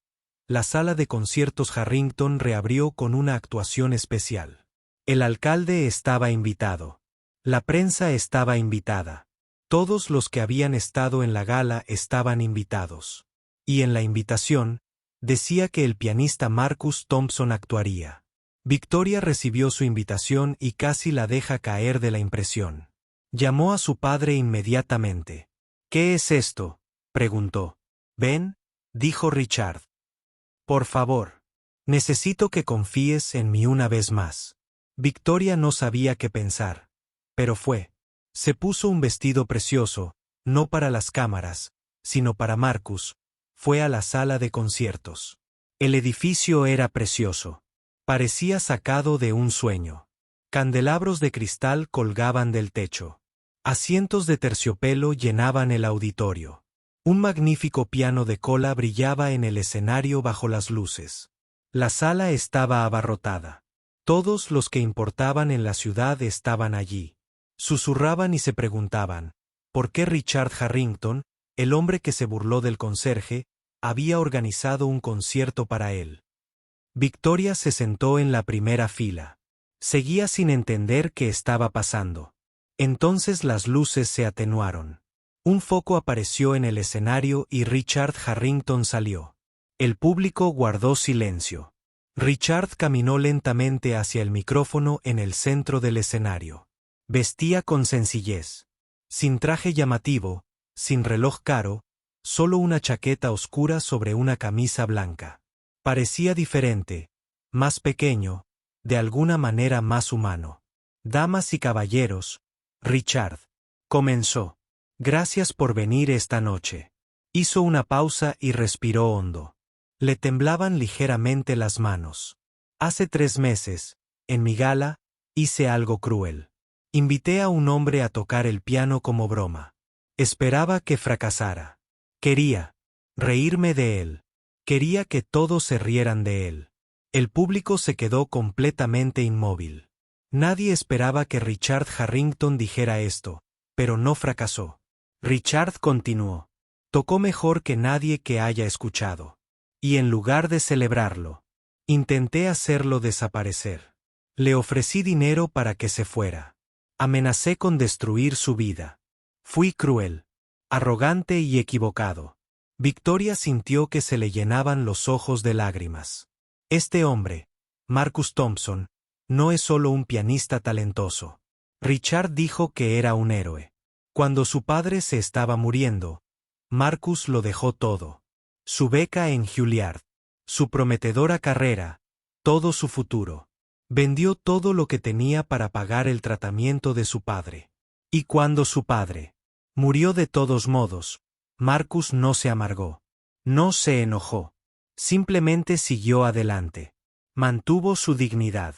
la sala de conciertos Harrington reabrió con una actuación especial. El alcalde estaba invitado. La prensa estaba invitada. Todos los que habían estado en la gala estaban invitados. Y en la invitación, decía que el pianista Marcus Thompson actuaría. Victoria recibió su invitación y casi la deja caer de la impresión. Llamó a su padre inmediatamente. «¿Qué es esto?», preguntó. «Ven», dijo Richard. «Por favor. Necesito que confíes en mí una vez más». Victoria no sabía qué pensar. Pero fue. Se puso un vestido precioso, no para las cámaras, sino para Marcus. Fue a la sala de conciertos. El edificio era precioso. Parecía sacado de un sueño. Candelabros de cristal colgaban del techo. Asientos de terciopelo llenaban el auditorio. Un magnífico piano de cola brillaba en el escenario bajo las luces. La sala estaba abarrotada. Todos los que importaban en la ciudad estaban allí. Susurraban y se preguntaban, ¿por qué Richard Harrington, el hombre que se burló del conserje, había organizado un concierto para él? Victoria se sentó en la primera fila. Seguía sin entender qué estaba pasando. Entonces las luces se atenuaron. Un foco apareció en el escenario y Richard Harrington salió. El público guardó silencio. Richard caminó lentamente hacia el micrófono en el centro del escenario. Vestía con sencillez. Sin traje llamativo, sin reloj caro, solo una chaqueta oscura sobre una camisa blanca. Parecía diferente, más pequeño, de alguna manera más humano. «Damas y caballeros», Richard comenzó. «Gracias por venir esta noche». Hizo una pausa y respiró hondo. Le temblaban ligeramente las manos. «Hace 3 meses, en mi gala, hice algo cruel. Invité a un hombre a tocar el piano como broma. Esperaba que fracasara. Quería reírme de él. Quería que todos se rieran de él». El público se quedó completamente inmóvil. Nadie esperaba que Richard Harrington dijera esto, pero no fracasó. Richard continuó. Tocó mejor que nadie que haya escuchado. Y en lugar de celebrarlo, intenté hacerlo desaparecer. Le ofrecí dinero para que se fuera. Amenacé con destruir su vida. Fui cruel, arrogante y equivocado. Victoria sintió que se le llenaban los ojos de lágrimas. Este hombre, Marcus Thompson, no es solo un pianista talentoso. Richard dijo que era un héroe. Cuando su padre se estaba muriendo, Marcus lo dejó todo. Su beca en Juilliard, su prometedora carrera, todo su futuro. Vendió todo lo que tenía para pagar el tratamiento de su padre. Y cuando su padre murió de todos modos, Marcus no se amargó. No se enojó. Simplemente siguió adelante. Mantuvo su dignidad.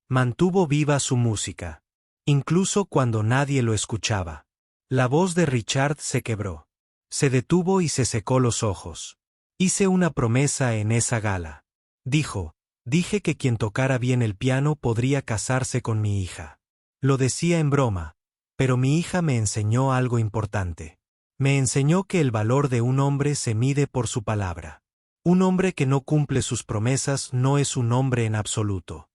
Mantuvo viva su música. Incluso cuando nadie lo escuchaba. La voz de Richard se quebró. Se detuvo y se secó los ojos. Hice una promesa en esa gala. Dije que quien tocara bien el piano podría casarse con mi hija. Lo decía en broma, pero mi hija me enseñó algo importante. Me enseñó que el valor de un hombre se mide por su palabra. Un hombre que no cumple sus promesas no es un hombre en absoluto.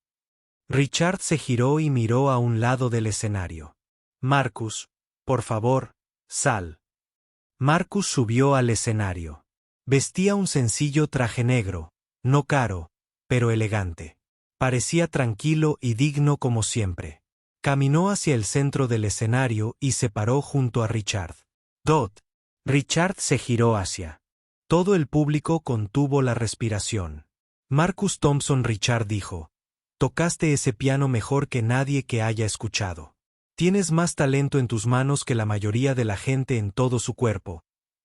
Richard se giró y miró a un lado del escenario. Marcus, por favor, sal. Marcus subió al escenario. Vestía un sencillo traje negro, no caro, pero elegante. Parecía tranquilo y digno como siempre. Caminó hacia el centro del escenario y se paró junto a Richard. Richard se giró hacia. Todo el público contuvo la respiración. Marcus Thompson. Richard dijo: tocaste ese piano mejor que nadie que haya escuchado. Tienes más talento en tus manos que la mayoría de la gente en todo su cuerpo.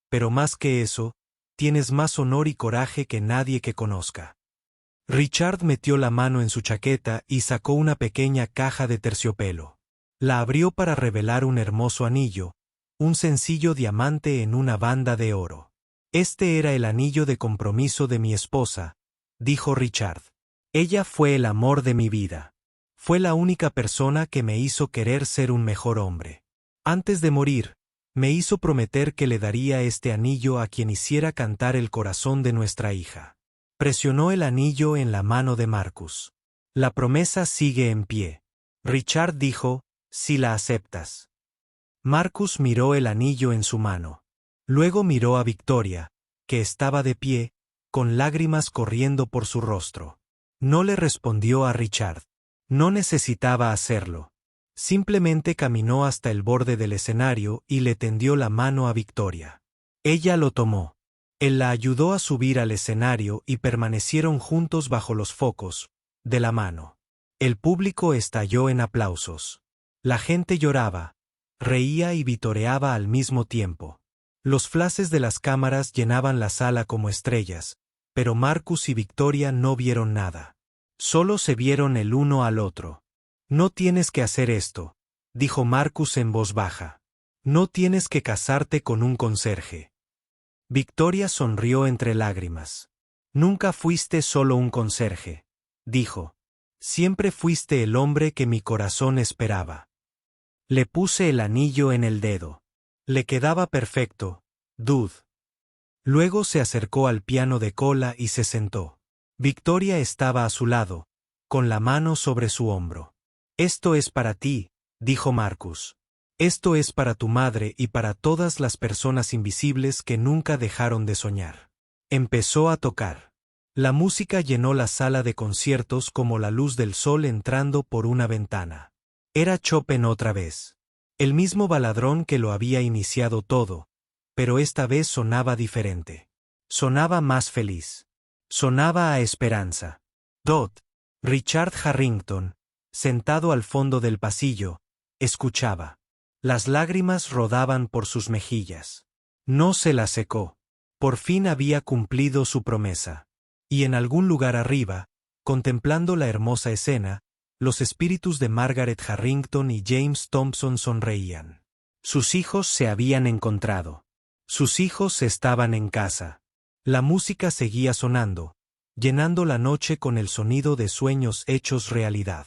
Pero más que eso, tienes más honor y coraje que nadie que conozca. Richard metió la mano en su chaqueta y sacó una pequeña caja de terciopelo. La abrió para revelar un hermoso anillo, un sencillo diamante en una banda de oro. Este era el anillo de compromiso de mi esposa, dijo Richard. Ella fue el amor de mi vida. Fue la única persona que me hizo querer ser un mejor hombre. Antes de morir, me hizo prometer que le daría este anillo a quien hiciera cantar el corazón de nuestra hija. Presionó el anillo en la mano de Marcus. La promesa sigue en pie. Richard dijo: si la aceptas. Marcus miró el anillo en su mano. Luego miró a Victoria, que estaba de pie, con lágrimas corriendo por su rostro. No le respondió a Richard. No necesitaba hacerlo. Simplemente caminó hasta el borde del escenario y le tendió la mano a Victoria. Ella lo tomó. Él la ayudó a subir al escenario y permanecieron juntos bajo los focos, de la mano. El público estalló en aplausos. La gente lloraba, reía y vitoreaba al mismo tiempo. Los flashes de las cámaras llenaban la sala como estrellas, pero Marcus y Victoria no vieron nada. Solo se vieron el uno al otro. No tienes que hacer esto, dijo Marcus en voz baja. No tienes que casarte con un conserje. Victoria sonrió entre lágrimas. Nunca fuiste solo un conserje, dijo. Siempre fuiste el hombre que mi corazón esperaba. Le puse el anillo en el dedo. Le quedaba perfecto, dude. Luego se acercó al piano de cola y se sentó. Victoria estaba a su lado, con la mano sobre su hombro. Esto es para ti, dijo Marcus. Esto es para tu madre y para todas las personas invisibles que nunca dejaron de soñar. Empezó a tocar. La música llenó la sala de conciertos como la luz del sol entrando por una ventana. Era Chopin otra vez. El mismo baladrón que lo había iniciado todo, pero esta vez sonaba diferente. Sonaba más feliz. Sonaba a esperanza. Richard Harrington, sentado al fondo del pasillo, escuchaba. Las lágrimas rodaban por sus mejillas. No se las secó. Por fin había cumplido su promesa. Y en algún lugar arriba, contemplando la hermosa escena, los espíritus de Margaret Harrington y James Thompson sonreían. Sus hijos se habían encontrado. Sus hijos estaban en casa. La música seguía sonando, llenando la noche con el sonido de sueños hechos realidad.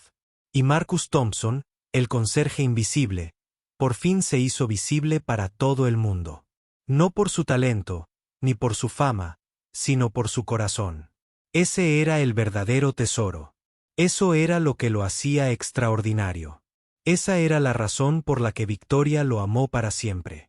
Y Marcus Thompson, el conserje invisible, por fin se hizo visible para todo el mundo. No por su talento, ni por su fama, sino por su corazón. Ese era el verdadero tesoro. Eso era lo que lo hacía extraordinario. Esa era la razón por la que Victoria lo amó para siempre.